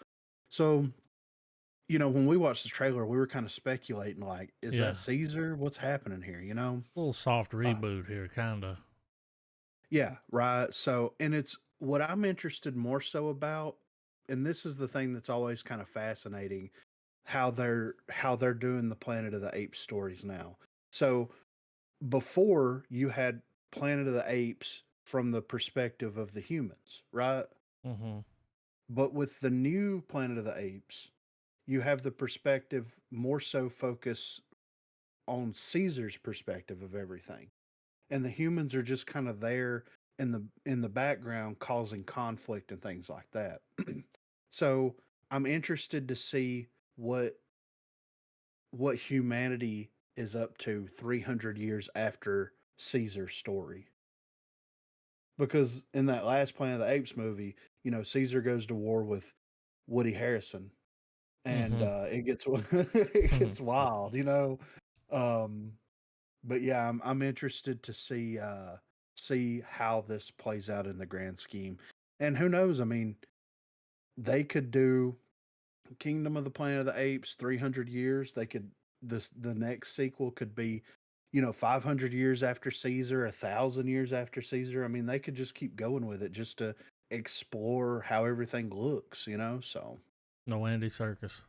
So, when we watched the trailer, we were kind of speculating, like, is Yeah. that Caesar? What's happening here? A little soft reboot here, kind of. Yeah, right. So, and it's what I'm interested more so about, and this is the thing that's always kind of fascinating, how they're doing the Planet of the Apes stories now. So before you had Planet of the Apes from the perspective of the humans, right? Mm-hmm. But with the new Planet of the Apes, you have the perspective more so focus on Caesar's perspective of everything. and the humans are just kind of there in the background causing conflict and things like that. So I'm interested to see what what humanity is up to 300 years after Caesar's story. Because in that last Planet of the Apes movie, you know, Caesar goes to war with Woody Harrison, and Mm-hmm. it gets it Hmm. gets wild, you know. Um, but yeah, I'm interested to see how this plays out in the grand scheme. And who knows? I mean, they could do Kingdom of the Planet of the Apes 300 years. They could this the next sequel could be, you know, 500 years after Caesar, 1,000 years after Caesar. I mean, they could just keep going with it just to explore how everything looks, you know. So, No Andy Circus.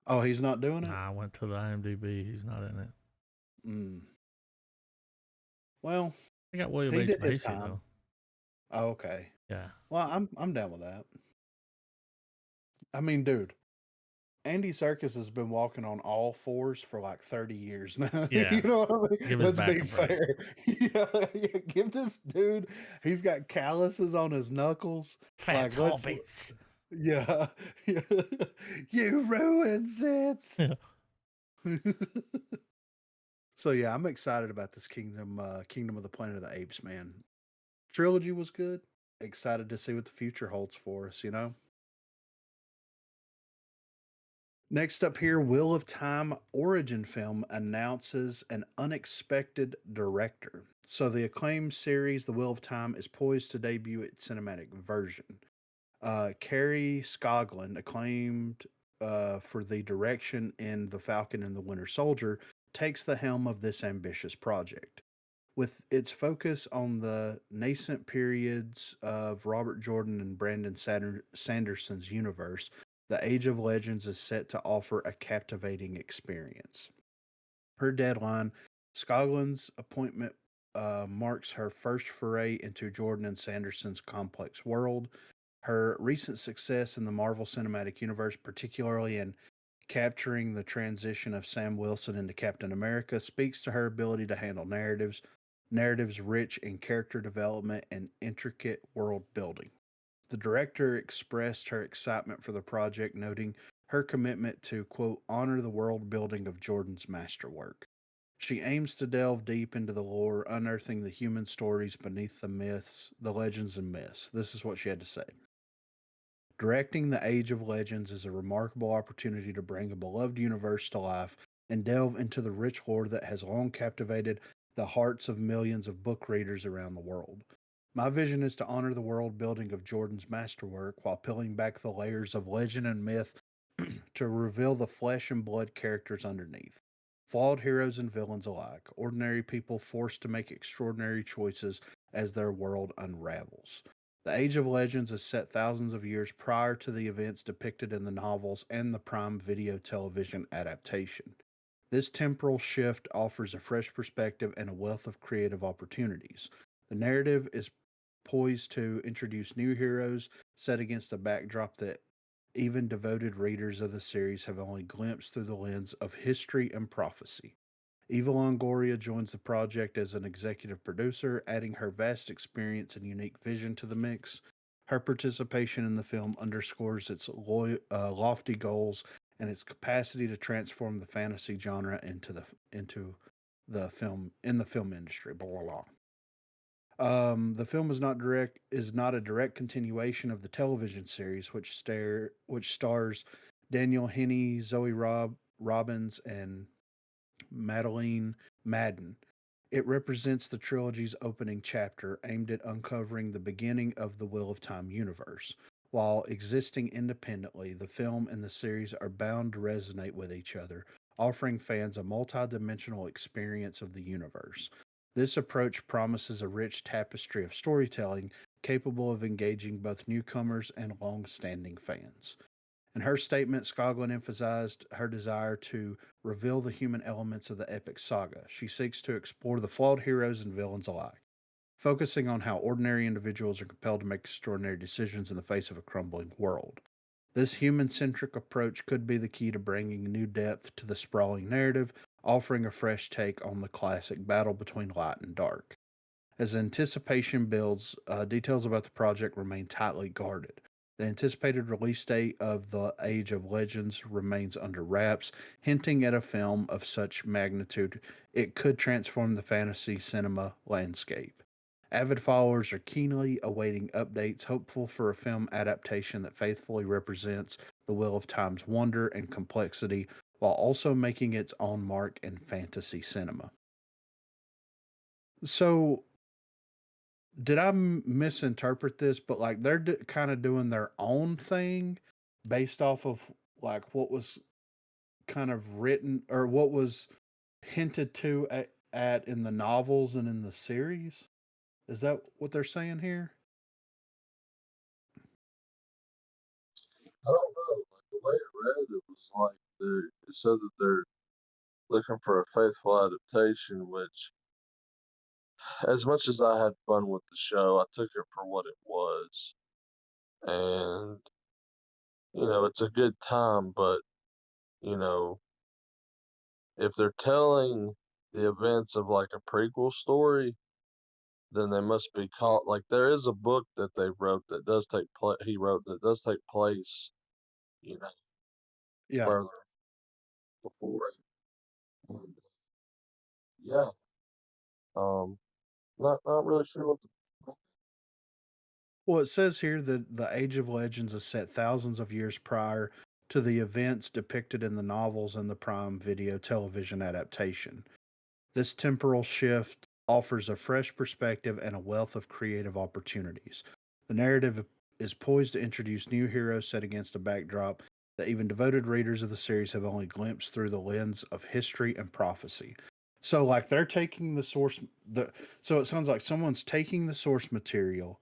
oh, he's not doing it. Nah, I went to the IMDb. He's not in it. Mm. Well, I got William he H did his Macy time. though. Oh, okay. Yeah. Well, I'm down with that. I mean, dude, Andy Serkis has been walking on all fours for like 30 years now. Yeah. You know what I mean? Give his Let's back be a break. fair. Yeah, yeah, give this dude, he's got calluses on his knuckles. Fats Like, let's, Hobbits. yeah, yeah. You ruins it. So yeah, I'm excited about this Kingdom of the Planet of the Apes, man. Trilogy was good. Excited to see what the future holds for us, you know? Next up here, Wheel of Time origin film announces an unexpected director. So the acclaimed series, The Wheel of Time, is poised to debut its cinematic version. Carrie Scogland, acclaimed for the direction in The Falcon and the Winter Soldier, takes the helm of this ambitious project. With its focus on the nascent periods of Robert Jordan and Brandon Sanderson's universe, the Age of Legends is set to offer a captivating experience. Her deadline, Scogland's appointment, marks her first foray into Jordan and Sanderson's complex world. Her recent success in the Marvel Cinematic Universe, particularly in capturing the transition of Sam Wilson into Captain America, speaks to her ability to handle narratives rich in character development and intricate world building. The director expressed her excitement for the project, noting her commitment to, quote, honor the world building of Jordan's masterwork. She aims to delve deep into the lore, unearthing the human stories beneath the myths, the legends, and myths. This is what she had to say. Directing the Age of Legends is a remarkable opportunity to bring a beloved universe to life and delve into the rich lore that has long captivated the hearts of millions of book readers around the world. My vision is to honor the world building of Jordan's masterwork while peeling back the layers of legend and myth to reveal the flesh and blood characters underneath. Flawed heroes and villains alike, ordinary people forced to make extraordinary choices as their world unravels. The Age of Legends is set thousands of years prior to the events depicted in the novels and the Prime Video television adaptation. This temporal shift offers a fresh perspective and a wealth of creative opportunities. The narrative is poised to introduce new heroes set against a backdrop that even devoted readers of the series have only glimpsed through the lens of history and prophecy. Eva Longoria joins the project as an executive producer, adding her vast experience and unique vision to the mix. Her participation in the film underscores its lofty goals and its capacity to transform the fantasy genre into the film industry. Blah blah blah. The film is not a direct continuation of the television series, which stars Daniel Henney, Robbins, and Madeline Madden. It represents the trilogy's opening chapter, aimed at uncovering the beginning of the Wheel of Time universe. While existing independently, the film and the series are bound to resonate with each other, offering fans a multidimensional experience of the universe. This approach promises a rich tapestry of storytelling capable of engaging both newcomers and long standing fans. In her statement, Skoglund emphasized her desire to reveal the human elements of the epic saga. She seeks to explore the flawed heroes and villains alike, focusing on how ordinary individuals are compelled to make extraordinary decisions in the face of a crumbling world. This human centric approach could be the key to bringing new depth to the sprawling narrative, offering a fresh take on the classic battle between light and dark. As anticipation builds, details about the project remain tightly guarded. The anticipated release date of The Age of Legends remains under wraps, hinting at a film of such magnitude it could transform the fantasy cinema landscape. Avid followers are keenly awaiting updates, hopeful for a film adaptation that faithfully represents the Wheel of Time's wonder and complexity while also making its own mark in fantasy cinema. So, did I misinterpret this? But like they're kind of doing their own thing based off of like what was kind of written or what was hinted to at in the novels and in the series. Is that what they're saying here? I don't know. Like the way it read, it was like it said that they're looking for a faithful adaptation, which, as much as I had fun with the show, I took it for what it was. And, it's a good time, but, you know, if they're telling the events of like a prequel story, then they must be caught. Like there is a book that they wrote that does he wrote that does take place, you know, Yeah. further before it. And, yeah, um, not really sure what the. Well, it says here that the Age of Legends is set thousands of years prior to the events depicted in the novels and the Prime Video television adaptation. This temporal shift offers a fresh perspective and a wealth of creative opportunities. The narrative is poised to introduce new heroes set against a backdrop that even devoted readers of the series have only glimpsed through the lens of history and prophecy. So, like, they're taking the source. So it sounds like someone's taking the source material,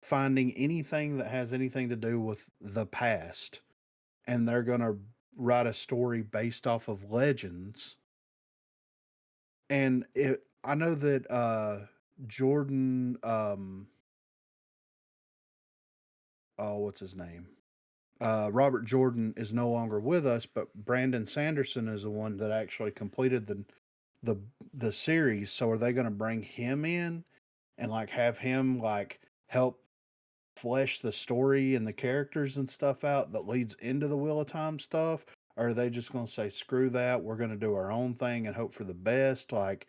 finding anything that has anything to do with the past, and they're gonna write a story based off of legends. And I know that Jordan, oh, what's his name? Robert Jordan is no longer with us, but Brandon Sanderson is the one that actually completed the the series. So are they going to bring him in and like have him like help flesh the story and the characters and stuff out that leads into the Wheel of Time stuff? Or are they just going to say screw that? We're going to do our own thing and hope for the best? Like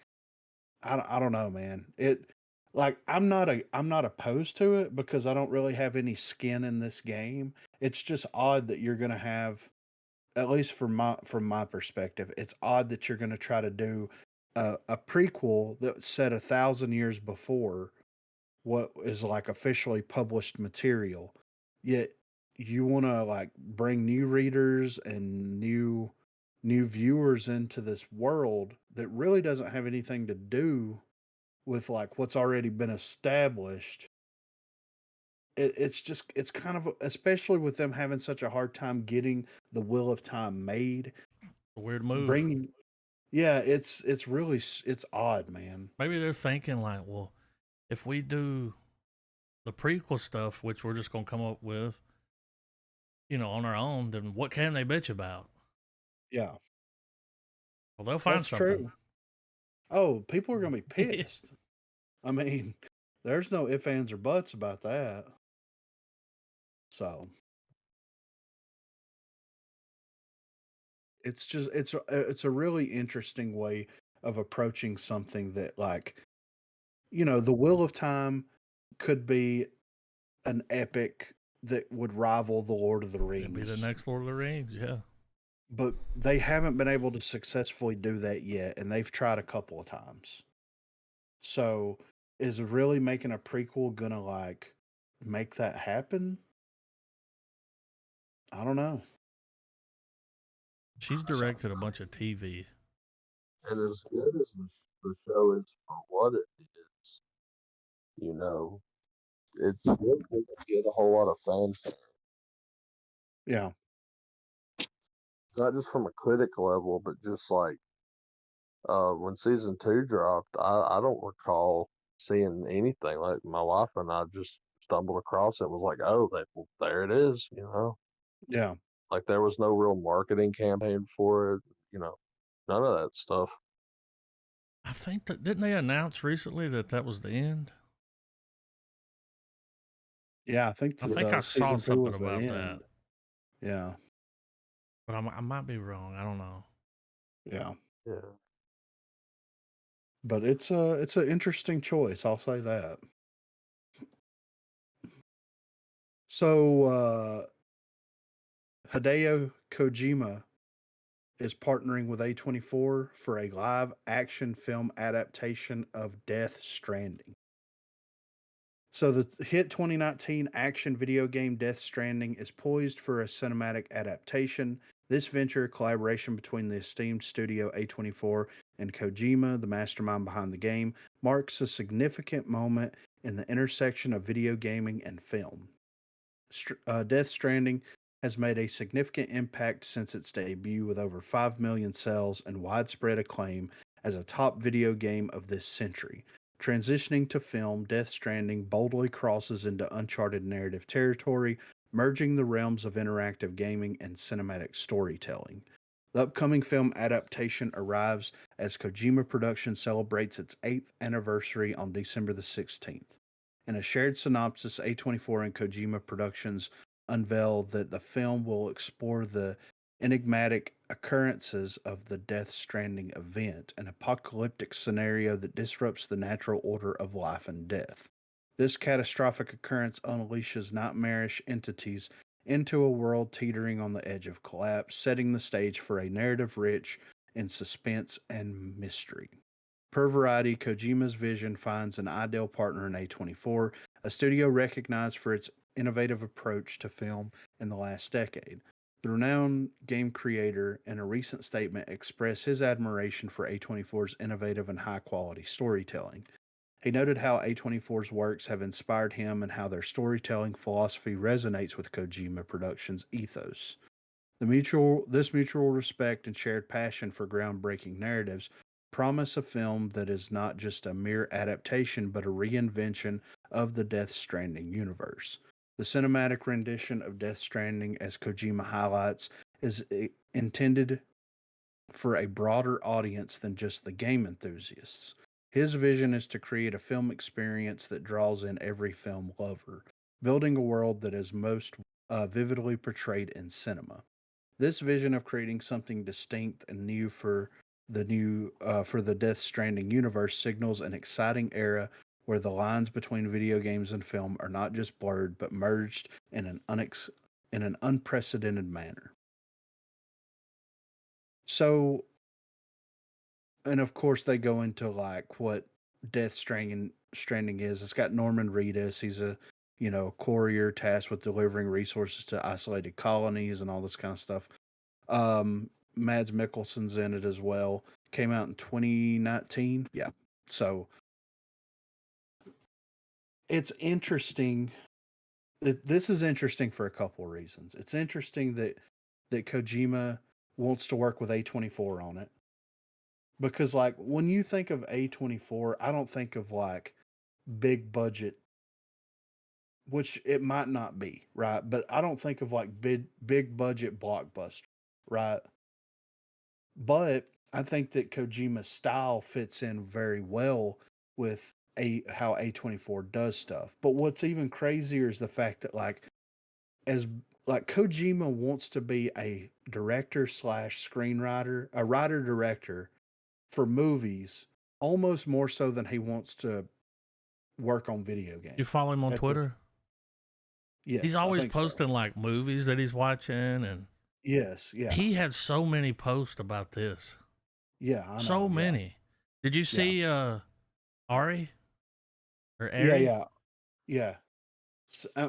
I don't know, man. It like I'm not opposed to it because I don't really have any skin in this game. It's just odd that you're gonna have, at least from my perspective, it's odd that you're gonna try to do a prequel that's set 1,000 years before what is like officially published material. Yet you want to like bring new readers and new viewers into this world that really doesn't have anything to do with like what's already been established. It's just it's kind of especially with them having such a hard time getting the Wheel of Time made. A weird move. Bringing yeah, it's really it's odd, man. Maybe they're thinking like, well, if we do the prequel stuff, which we're just gonna come up with, on our own, then what can they bitch about? Yeah, Well, they'll find that's something. true. Oh, people are gonna be Yeah. pissed. I mean, there's no ifs, ands, or buts about that. So it's just it's a really interesting way of approaching something that like the Wheel of Time could be an epic that would rival the Lord of the It'd be the Rings, next Lord of the Rings, yeah. but they haven't been able to successfully do that yet, and they've tried a couple of times. So, is really making a prequel gonna like make that happen? I don't know. She's So, directed a bunch of TV. And as good as the show is for what it is, you know, it's good to get a whole lot of fanfare, yeah, not just from a critic level, but just like when season two dropped, I don't recall seeing anything. Like my wife and I just stumbled across it and was like, oh, well, there it is, yeah, Like there was no real marketing campaign for it, you know. None of that stuff. I think that didn't they announce recently that that was the end? Yeah, I think I that think I saw season 2 something was the about that, end. Yeah, but I might be wrong. I don't know. yeah. Yeah. But it's an interesting choice, I'll say that. So, Hideo Kojima is partnering with A24 for a live action film adaptation of Death Stranding. So the hit 2019 action video game Death Stranding is poised for a cinematic adaptation. This venture, a collaboration between the esteemed studio A24 and Kojima, the mastermind behind the game, marks a significant moment in the intersection of video gaming and film. Death Stranding has made a significant impact since its debut, with over 5 million sales and widespread acclaim as a top video game of this century. Transitioning to film, Death Stranding boldly crosses into uncharted narrative territory, merging the realms of interactive gaming and cinematic storytelling. The upcoming film adaptation arrives as Kojima Productions celebrates its 8th anniversary on December the 16th. In a shared synopsis, A24 and Kojima Productions unveiled that the film will explore the enigmatic occurrences of the Death Stranding event, an apocalyptic scenario that disrupts the natural order of life and death. This catastrophic occurrence unleashes nightmarish entities into a world teetering on the edge of collapse, setting the stage for a narrative rich in suspense and mystery. Per Variety, Kojima's vision finds an ideal partner in A24, a studio recognized for its innovative approach to film in the last decade. The renowned game creator, in a recent statement, expressed his admiration for A24's innovative and high quality storytelling. He noted how A24's works have inspired him and how their storytelling philosophy resonates with Kojima Productions' ethos. This mutual respect and shared passion for groundbreaking narratives promise a film that is not just a mere adaptation but a reinvention of the Death Stranding universe. The cinematic rendition of Death Stranding, as Kojima highlights, is intended for a broader audience than just the game enthusiasts. His vision is to create a film experience that draws in every film lover, building a world that is most vividly portrayed in cinema. This vision of creating something distinct and new for the Death Stranding universe signals an exciting era where the lines between video games and film are not just blurred but merged in in an unprecedented manner. So, and of course they go into like what Stranding is. It's got Norman Reedus. He's a courier tasked with delivering resources to isolated colonies and all this kind of stuff. Mads Mikkelsen's in it as well. Came out in 2019. Yeah. So it's interesting. This is interesting for a couple of reasons. It's interesting that Kojima wants to work with A24 on it because like when you think of A24, I don't think of like big budget, which it might not be, right? But I don't think of like big budget blockbuster, right? But I think that Kojima's style fits in very well with a how A24 does stuff. But what's even crazier is the fact that as like Kojima wants to be a director slash screenwriter, a writer director for movies, almost more so than he wants to work on video You games. follow him on At the Twitter? He's Yes, I always think so. posting like movies that he's watching, and Yes, yeah. he had so many posts about this. Yeah, I So know. Yeah. many. Did you Yeah. see Ari or Yeah, Ari? yeah. Yeah.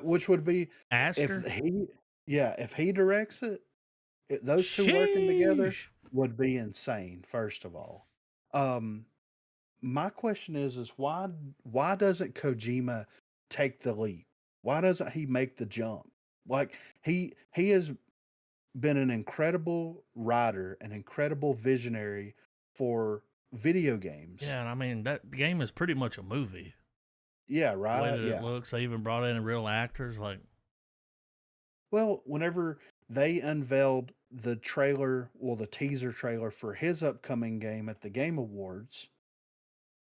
Which would be if Asker? he if he directs it, those two working together Sheesh. would be insane, first of all. Um, my question is why doesn't Kojima take the leap? Why doesn't he make the jump? Like he has been an incredible writer, an incredible visionary for video games. Yeah, and I mean that game is pretty much a movie. Yeah, The way right? that it Yeah. looks, they even brought in real actors. Like, Well, whenever they unveiled the trailer, well, the teaser trailer for his upcoming game at the Game Awards,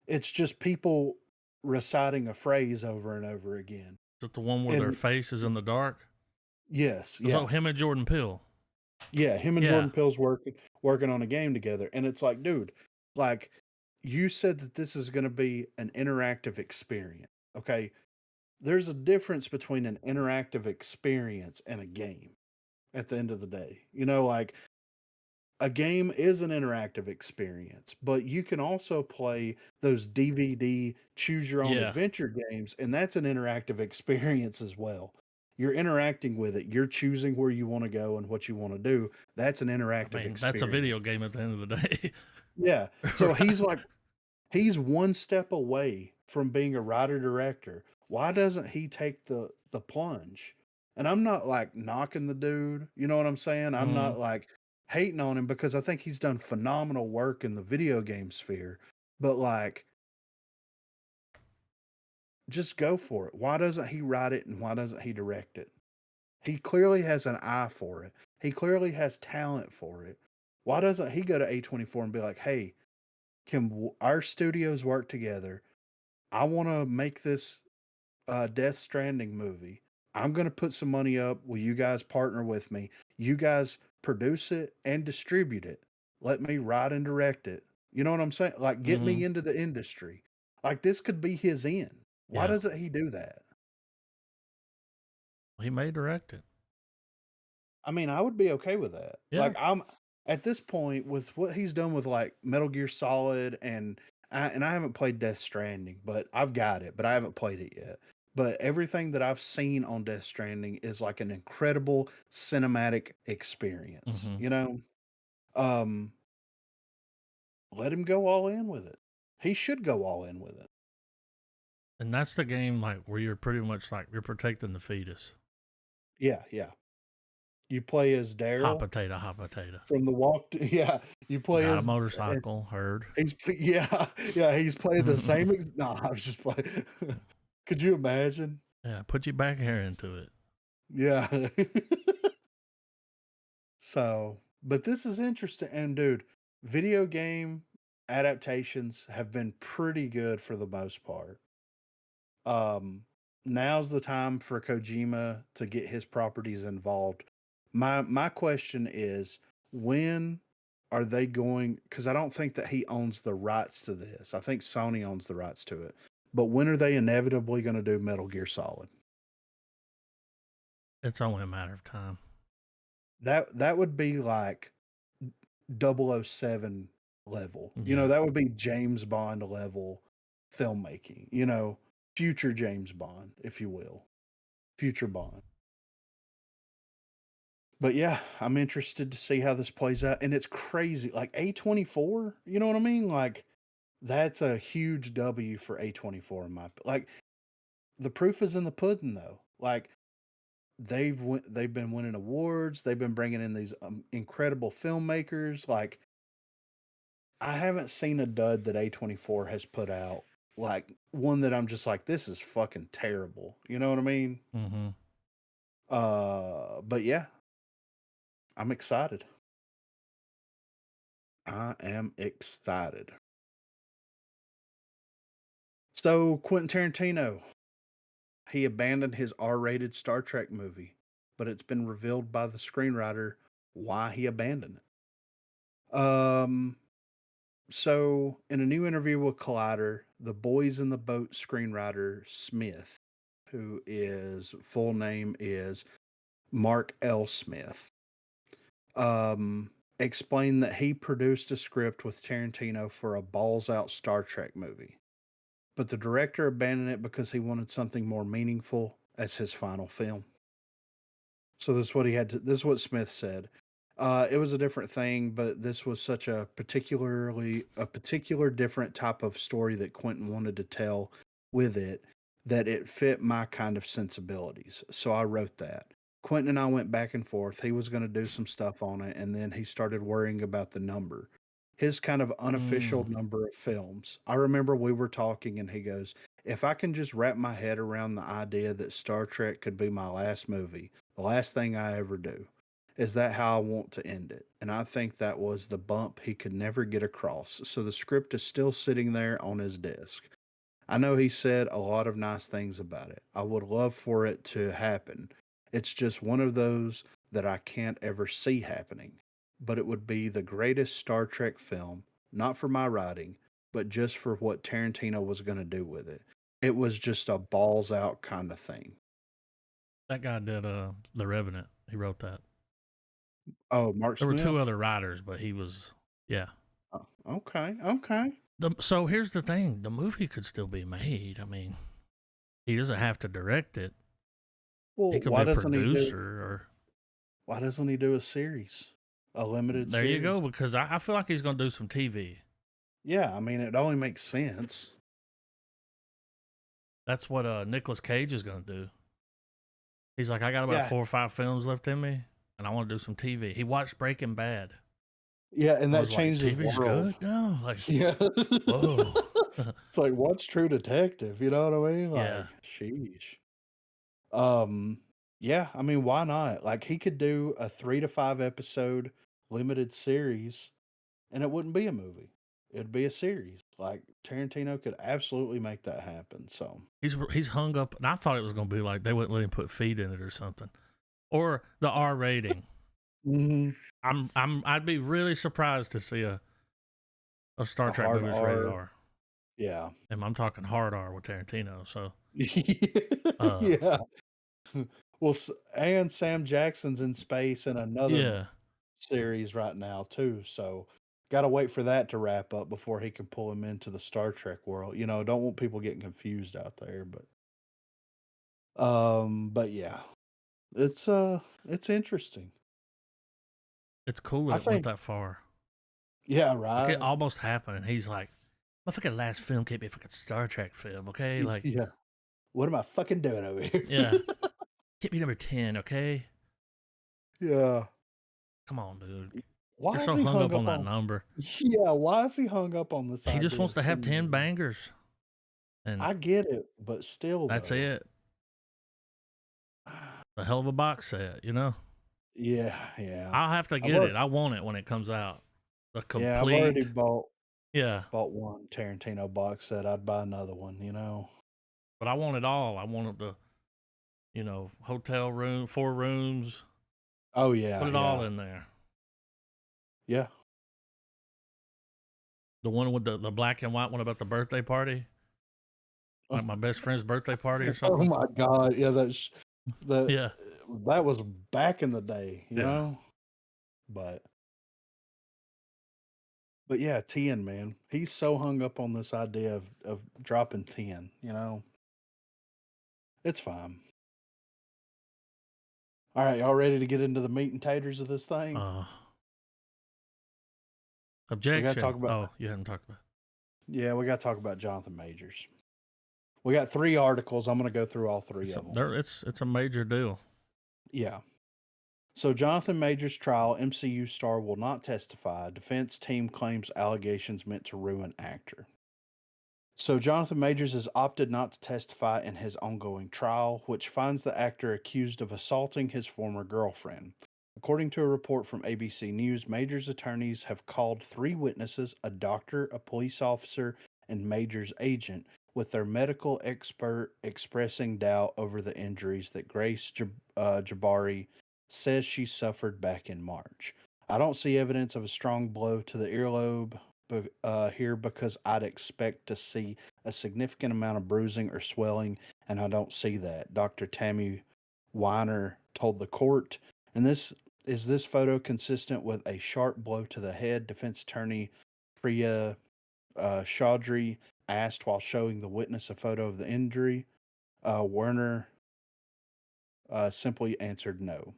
it's just people reciting a phrase over and over again. Is it the one where their And face is in the dark? yes, So yeah. him and Jordan Peele. Yeah, him and Yeah. Jordan Peele's working on a game together. And it's like, dude, like you said that this is going to be an interactive experience. Okay. There's a difference between an interactive experience and a game at the end of the day. You know, like a game is an interactive experience, but you can also play those DVD choose your own Yeah. adventure games, and that's an interactive experience as well. You're interacting with it. You're choosing where you want to go and what you want to do. That's an I interactive mean, experience. that's a video game at the end of the day. Yeah. So Right. he's one step away from being a writer director. Why doesn't he take the plunge? And I'm not like knocking the dude, you know what I'm saying? I'm not like hating on him because I think he's done phenomenal work in the video game sphere. But like just go for it. Why doesn't he write it and why doesn't he direct it? He clearly has an eye for it. He clearly has talent for it. Why doesn't he go to A24 and be like, "Hey, can our studios work together? I want to make this Death Stranding movie. I'm going to put some money up. Will you guys partner with me? You guys produce it and distribute it. Let me write and direct it. You know what I'm saying? Like, get me into the industry. Like, this could be his end. Why Yeah. doesn't he do that? He may direct it. I mean, I would be okay with that. Yeah. Like, I'm at this point with what he's done with like Metal Gear Solid and I haven't played Death Stranding, but I've got it, but I haven't played it yet. But everything that I've seen on Death Stranding is like an incredible cinematic experience. Mhm. You know, um, let him go all in with it. He should go all in with it. And that's the game like where you're pretty much like you're protecting the fetus. Yeah, yeah. You play as Hot Daryl potato, hot potato. from the walk. Yeah, you play Got a as motorcycle, heard. he's yeah, yeah. He's playing the same. No, I was just playing. Could you imagine? Yeah, put your back hair into it. Yeah. So, but this is interesting. And dude, video game adaptations have been pretty good for the most part. Now's the time for Kojima to get his properties involved. My question is, when are they going, because I don't think that he owns the rights to this. I think Sony owns the rights to it. But when are they inevitably going to do Metal Gear Solid? It's only a matter of time. That would be like 007 level. You know, Yeah. that would be James Bond level filmmaking. You know, future James Bond, if you will. Future Bond. But yeah, I'm interested to see how this plays out. And it's crazy. Like A24, you know what I mean? Like that's a huge W for A24 in my like the proof is in the pudding though. Like they've been winning awards, they've been bringing in these incredible filmmakers. Like I haven't seen a dud that A24 has put out. Like one that I'm just like, this is fucking terrible. You know what I mean? Mm-hmm. But yeah, I'm excited. I am excited. So Quentin Tarantino, he abandoned his R-rated Star Trek movie, but it's been revealed by the screenwriter why he abandoned it. So in a new interview with Collider, the Boys in the Boat screenwriter Smith, who is full name is Mark L. Smith, explained that he produced a script with Tarantino for a balls out Star Trek movie, but the director abandoned it because he wanted something more meaningful as his final film. So this is what he had to. This is what Smith said. It was a different thing, but this was such a particular different type of story that Quentin wanted to tell with it that it fit my kind of sensibilities. So I wrote that. Quentin and I went back and forth. He was going to do some stuff on it, and then he started worrying about the number, his kind of unofficial number of films. I remember we were talking, and he goes, "If I can just wrap my head around the idea that Star Trek could be my last movie, the last thing I ever do." Is that how I want to end it? And I think that was the bump he could never get across. So the script is still sitting there on his desk. I know he said a lot of nice things about it. I would love for it to happen. It's just one of those that I can't ever see happening. But it would be the greatest Star Trek film, not for my writing, but just for what Tarantino was going to do with it. It was just a balls out kind of thing. That guy did The Revenant. He wrote that. Oh, Mark There were Smith? two other writers, but he was, yeah. Oh, okay, okay. So here's the thing: the movie could still be made. I mean, he doesn't have to direct it. Well, He could be a producer, or why doesn't he do a series? A limited there series? you go. Because I feel like he's going to do some TV. Yeah, I mean, it only makes sense. That's what Nicolas Cage is going to do. He's like, I got about Yeah. 4 or 5 films left in me, and I want to do some TV. He watched Breaking Bad. Yeah, and I that was like, changed his TV's world. good now. Like, Yeah. whoa. It's like, what's True Detective? You know what I mean? Like, Yeah. sheesh. Yeah, I mean, why not? Like, he could do a 3 to 5 episode limited series, and it wouldn't be a movie. It'd be a series. Like, Tarantino could absolutely make that happen. So, He's hung up, and I thought it was going to be like they wouldn't let him put feet in it or something, or the R rating. mhm. I'd be really surprised to see a Star A Trek hard movie that's rated R. R. Yeah. And I'm talking hard R with Tarantino. So, Yeah. Well, and Sam Jackson's in space in another yeah, series right now too. So, got to wait for that to wrap up before he can pull him into the Star Trek world. You know, don't want people getting confused out there, but yeah, it's interesting. it's cool that I it went think, that far. yeah, Like it right. almost happened, and he's like, "My fucking last film can't be a fucking Star Trek film, okay? Like, Yeah. What am I fucking doing over here? yeah, can't be number 10, okay? Yeah. Come on, dude. Why You're is so he hung hung up on up that on? number. Yeah, why is he hung up on this He just idea wants of to have 10 10 movies? bangers, and I get it, but still, that's though. it. A hell of a box set, you know. Yeah, yeah. I'll have to I've get it. already, I want it when it comes out. The yeah, I've already complete, yeah. bought one Tarantino box set. I'd buy another one, you know. But I want it all. I wanted the, hotel room, 4 rooms. Oh yeah, Put it all in there. yeah. The one with the black and white one about the birthday party, like my best friend's birthday party or Oh something. my god, yeah. That Yeah, that was back in the day, you yeah. know. But yeah, 10, man. He's so hung up on this idea of dropping 10. You know, it's fine. All right, y'all ready to get into the meat and taters of this thing? We got to Objection. talk about. Oh, you haven't talked about. Yeah, we got to talk about Jonathan Majors. We got 3 articles. I'm going to go through all 3 It's of a, them. it's a major deal. Yeah. So, Jonathan Majors' trial, MCU star will not testify. Defense team claims allegations meant to ruin actor. So, Jonathan Majors has opted not to testify in his ongoing trial, which finds the actor accused of assaulting his former girlfriend. According to a report from ABC News, Majors' attorneys have called 3 witnesses, a doctor, a police officer, and Majors' agent, with their medical expert expressing doubt over the injuries that Grace Jabari says she suffered back in March. I don't see evidence of a strong blow to the earlobe here because I'd expect to see a significant amount of bruising or swelling, and I don't see that. Dr. Tammy Weiner told the court. And this photo consistent with a sharp blow to the head? Defense attorney Priya Chaudhry asked while showing the witness a photo of the injury. Werner simply answered no.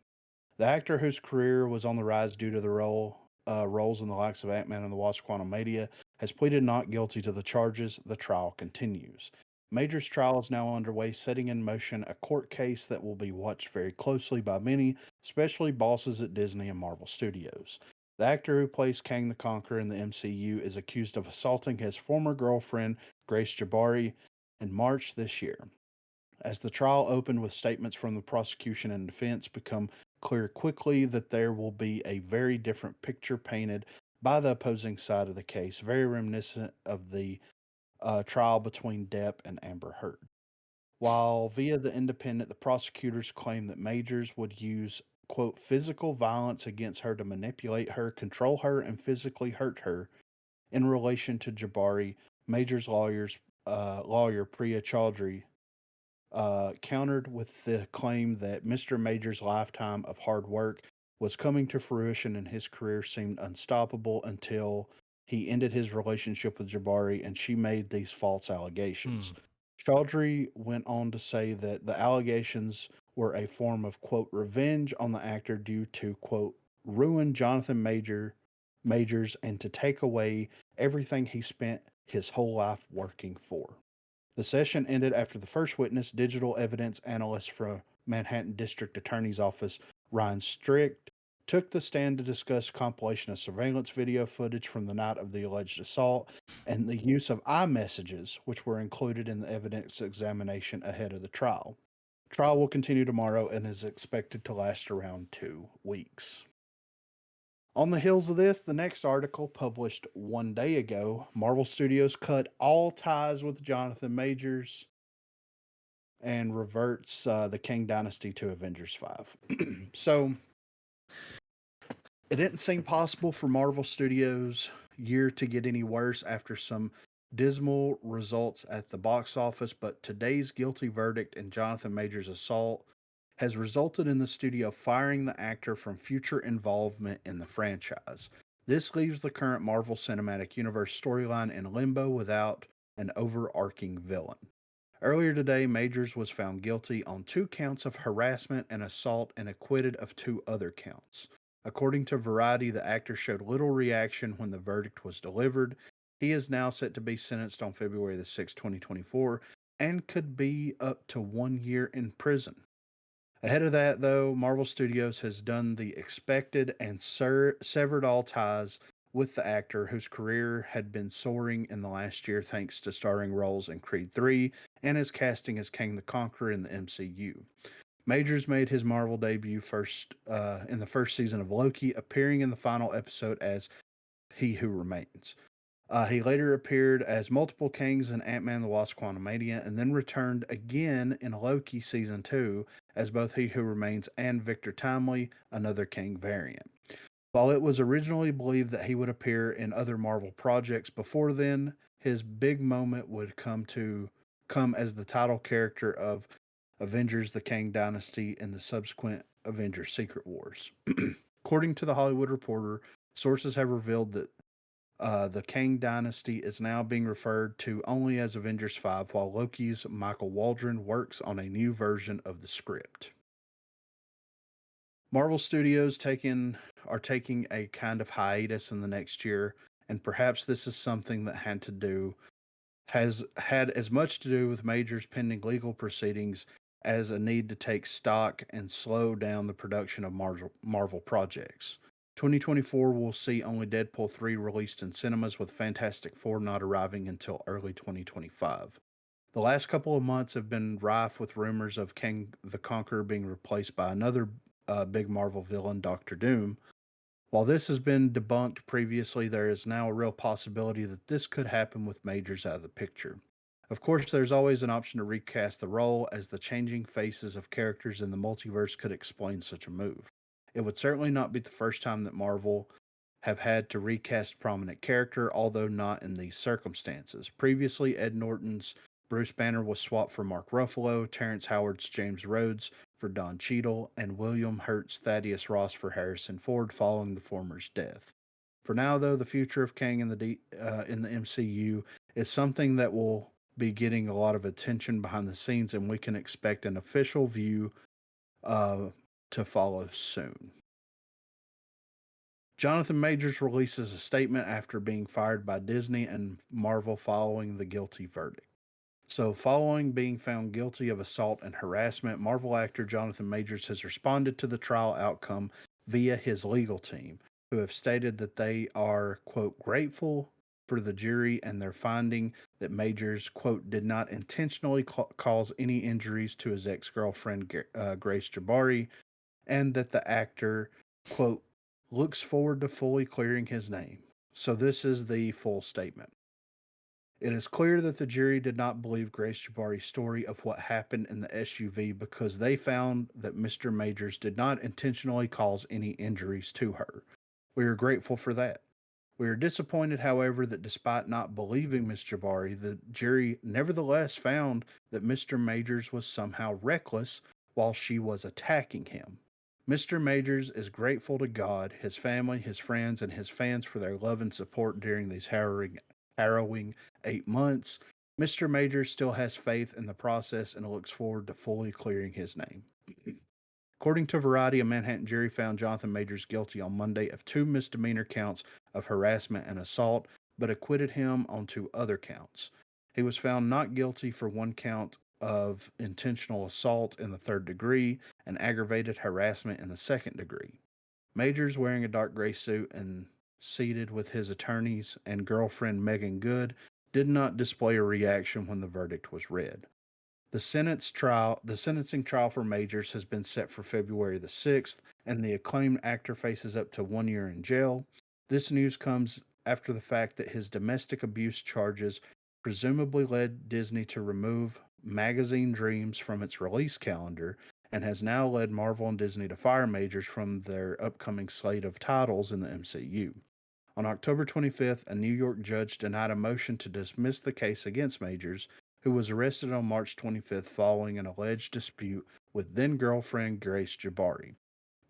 The actor, whose career was on the rise due to the roles in the likes of Ant-Man and the Wasp: Quantumania, has pleaded not guilty to the charges. The trial continues. Major's trial is now underway, setting in motion a court case that will be watched very closely by many, especially bosses at Disney and Marvel Studios. The actor who plays Kang the Conqueror in the MCU is accused of assaulting his former girlfriend, Grace Jabari, in March this year. As the trial opened with statements from the prosecution and defense become clear quickly that there will be a very different picture painted by the opposing side of the case, very reminiscent of the trial between Depp and Amber Heard. While via the Independent, the prosecutors claim that Majors would use, quote, physical violence against her to manipulate her, control her, and physically hurt her in relation to Jabari. Majors' lawyer Priya Chaudhry countered with the claim that Mr. Major's lifetime of hard work was coming to fruition and his career seemed unstoppable until he ended his relationship with Jabari and she made these false allegations. Hmm. Chaudhry went on to say that the allegations were a form of, quote, revenge on the actor due to, quote, ruin Majors and to take away everything he spent his whole life working for. The session ended after the first witness, digital evidence analyst for Manhattan District Attorney's Office, Ryan Strick, took the stand to discuss compilation of surveillance video footage from the night of the alleged assault and the use of iMessages, which were included in the evidence examination ahead of the trial. Trial will continue tomorrow and is expected to last around 2 weeks. On the heels of this, the next article published one day ago, Marvel Studios cut all ties with Jonathan Majors and reverts the Kang Dynasty to Avengers 5. So it didn't seem possible for Marvel Studios' year to get any worse after some dismal results at the box office, but today's guilty verdict in Jonathan Majors' assault has resulted in the studio firing the actor from future involvement in the franchise. This leaves the current Marvel Cinematic Universe storyline in limbo without an overarching villain. Earlier today, Majors was found guilty on 2 counts of harassment and assault and acquitted of 2 other counts. According to Variety, the actor showed little reaction when the verdict was delivered. He is now set to be sentenced on February the 6th, 2024, and could be up to 1 year in prison. Ahead of that, though, Marvel Studios has done the expected and severed all ties with the actor whose career had been soaring in the last year thanks to starring roles in Creed 3 and his casting as Kang the Conqueror in the MCU. Majors made his Marvel debut first in the first season of Loki, appearing in the final episode as He Who Remains. He later appeared as multiple Kangs in Ant-Man the Wasp Quantumania and then returned again in Loki Season 2 as both He Who Remains and Victor Timely, another Kang variant. While it was originally believed that he would appear in other Marvel projects before then, his big moment would come as the title character of Avengers the Kang Dynasty and the subsequent Avengers Secret Wars. According to the Hollywood Reporter, sources have revealed that the Kang Dynasty is now being referred to only as Avengers 5, while Loki's Michael Waldron works on a new version of the script. Marvel Studios are taking a kind of hiatus in the next year, and perhaps this is something that has had as much to do with Major's pending legal proceedings as a need to take stock and slow down the production of Marvel projects. 2024 will see only Deadpool 3 released in cinemas, with Fantastic Four not arriving until early 2025. The last couple of months have been rife with rumors of Kang the Conqueror being replaced by another big Marvel villain, Doctor Doom. While this has been debunked previously, there is now a real possibility that this could happen with Majors out of the picture. Of course, there's always an option to recast the role, as the changing faces of characters in the multiverse could explain such a move. It would certainly not be the first time that Marvel have had to recast prominent character, although not in these circumstances. Previously, Ed Norton's Bruce Banner was swapped for Mark Ruffalo, Terrence Howard's James Rhodes for Don Cheadle, and William Hurt's Thaddeus Ross for Harrison Ford following the former's death. For now, though, the future of Kang in the MCU is something that will be getting a lot of attention behind the scenes, and we can expect an official view uh, to follow soon. Jonathan Majors releases a statement after being fired by Disney and Marvel following the guilty verdict. So, following being found guilty of assault and harassment, Marvel actor Jonathan Majors has responded to the trial outcome via his legal team, who have stated that they are, quote, grateful for the jury and their finding that Majors, quote, did not intentionally cause any injuries to his ex girlfriend, Grace Jabari, and that the actor, quote, looks forward to fully clearing his name. So this is the full statement. It is clear that the jury did not believe Grace Jabari's story of what happened in the SUV because they found that Mr. Majors did not intentionally cause any injuries to her. We are grateful for that. We are disappointed, however, that despite not believing Miss Jabari, the jury nevertheless found that Mr. Majors was somehow reckless while she was attacking him. Mr. Majors is grateful to God, his family, his friends, and his fans for their love and support during these harrowing 8 months. Mr. Majors still has faith in the process and looks forward to fully clearing his name. According to Variety, a Manhattan jury found Jonathan Majors guilty on Monday of 2 misdemeanor counts of harassment and assault, but acquitted him on 2 other counts. He was found not guilty for 1 count of intentional assault in the 3rd degree and aggravated harassment in the 2nd degree. Majors, wearing a dark gray suit and seated with his attorneys and girlfriend Megan Good, did not display a reaction when the verdict was read. The sentencing trial for Majors has been set for February the 6th, and the acclaimed actor faces up to 1 year in jail. This news comes after the fact that his domestic abuse charges presumably led Disney to remove Magazine Dreams from its release calendar and has now led Marvel and Disney to fire Majors from their upcoming slate of titles in the MCU. On October 25th, a New York judge denied a motion to dismiss the case against Majors, who was arrested on March 25th following an alleged dispute with then girlfriend Grace Jabari.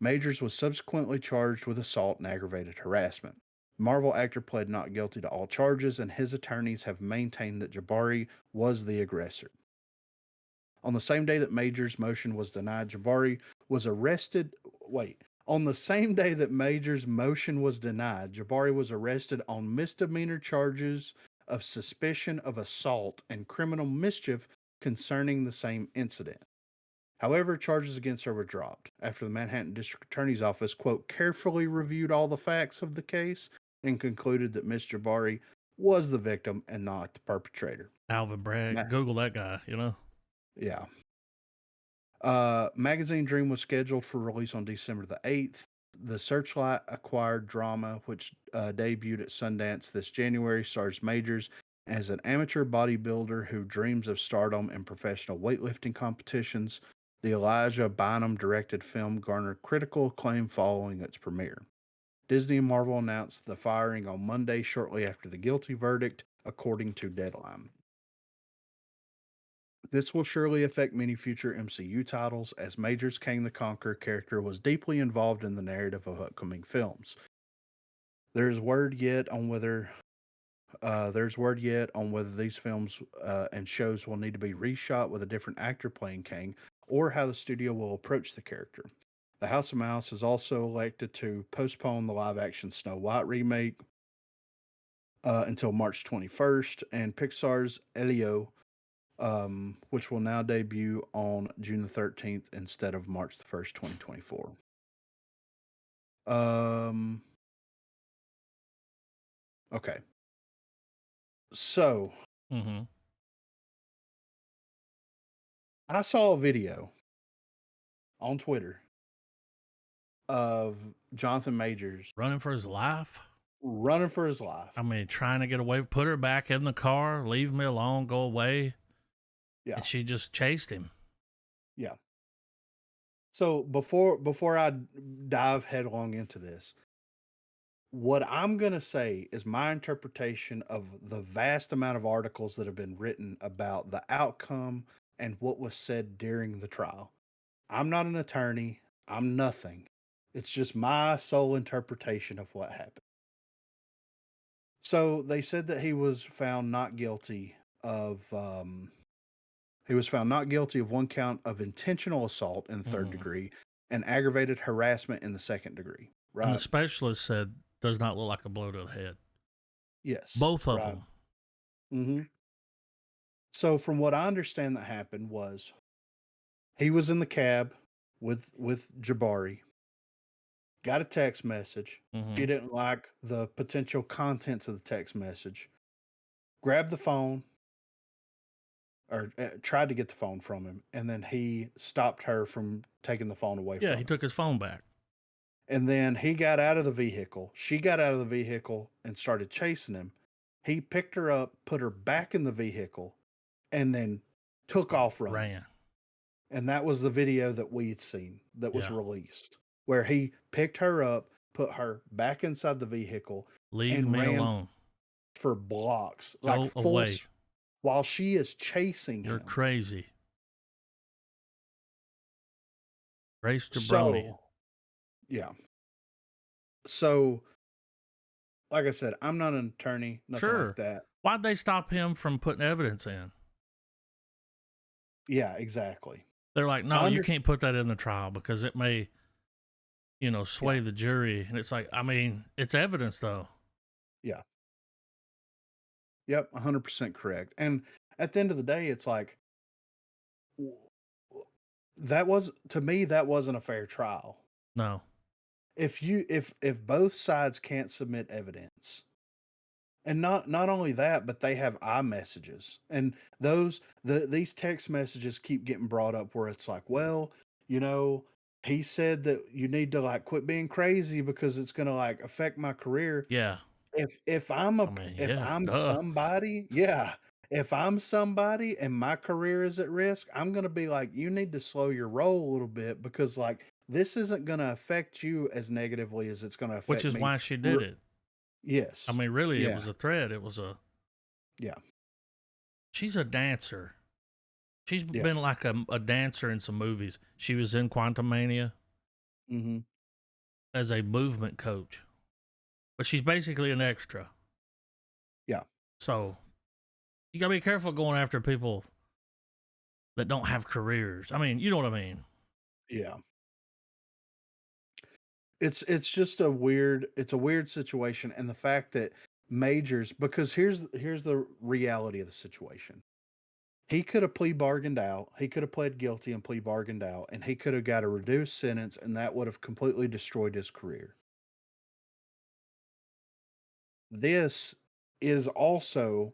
Majors was subsequently charged with assault and aggravated harassment. Marvel actor pled not guilty to all charges, and his attorneys have maintained that Jabari was the aggressor. On the same day that Major's motion was denied, Jabari was arrested. Wait. On the same day that Major's motion was denied, Jabari was arrested on misdemeanor charges of suspicion of assault and criminal mischief concerning the same incident. However, charges against her were dropped after the Manhattan District Attorney's Office, quote, carefully reviewed all the facts of the case and concluded that Miss Jabari was the victim and not the perpetrator. Alvin Bragg. Google that guy, you know? Yeah. Magazine Dream was scheduled for release on December the 8th. The Searchlight acquired drama, which debuted at Sundance this January, stars Majors as an amateur bodybuilder who dreams of stardom in professional weightlifting competitions. The Elijah Bynum directed film garnered critical acclaim following its premiere. Disney and Marvel announced the firing on Monday shortly after the guilty verdict, according to Deadline. This will surely affect many future MCU titles, as Majors Kang the Conqueror character was deeply involved in the narrative of upcoming films. There's word yet on whether these films and shows will need to be reshot with a different actor playing Kang, or how the studio will approach the character. The House of Mouse has also elected to postpone the live-action Snow White remake until March 21st, and Pixar's Elio, which will now debut on June the 13th instead of March the 1st, 2024. Okay. So, Mm-hmm. I saw a video on Twitter of Jonathan Majors Running for his life. running for his life. I mean, trying to get away, put her back in the car, leave me alone, go away. Yeah. And she just chased him. Yeah. So before I dive headlong into this, what I'm going to say is my interpretation of the vast amount of articles that have been written about the outcome and what was said during the trial. I'm not an attorney. I'm nothing. It's just my sole interpretation of what happened. So they said that he was found not guilty of 1 count of intentional assault in the 3rd degree and aggravated harassment in the 2nd degree. Right. And the specialist said does not look like a blow to the head. Yes. Both of right. them. Mm-hmm. So from what I understand that happened was he was in the cab with Jabari, got a text message. Mm-hmm. She didn't like the potential contents of the text message. Grabbed the phone, or tried to get the phone from him, and then he stopped her from taking the phone away Yeah, from he him. took his phone back. And then he got out of the vehicle. She got out of the vehicle and started chasing him. He picked her up, put her back in the vehicle, and then took off running. Ran. And that was the video that we'd seen that was Yeah. released, where he picked her up, put her back inside the vehicle, Leave and me ran alone. for blocks, Go like away. while she is chasing You're him. crazy. Race jabroni. So, yeah. So, like I said, I'm not an attorney, nothing Sure. like that. Why'd they stop him from putting evidence in? Yeah, exactly. They're like, no, I you underst- can't put that in the trial because it may, sway the jury. And it's like, I mean, it's evidence though. Yeah. Yep, 100% correct. And at the end of the day, it's like w- that was to me that wasn't a fair trial. No. If both sides can't submit evidence, and not only that, but they have iMessages, and these text messages keep getting brought up where it's like, well, you know, he said that you need to like quit being crazy because it's going to like affect my career. Yeah. If Yeah. I'm Duh. somebody, yeah, if I'm somebody and my career is at risk, I'm gonna be like, you need to slow your roll a little bit because like this isn't gonna affect you as negatively as it's gonna Which affect is me. why she did it. Yes. I mean, really, it Yeah. was a threat. It was a. Yeah. She's a dancer. She's Yeah. been like a dancer in some movies. She was in Quantum Mania Mm-hmm. as a movement coach, but she's basically an extra. Yeah. So you gotta be careful going after people that don't have careers. I mean, you know what I mean? Yeah. It's just a weird situation, and the fact that Majors, because here's the reality of the situation. He could have plea bargained out. He could have pled guilty and plea bargained out, and he could have got a reduced sentence, and that would have completely destroyed his career. This is also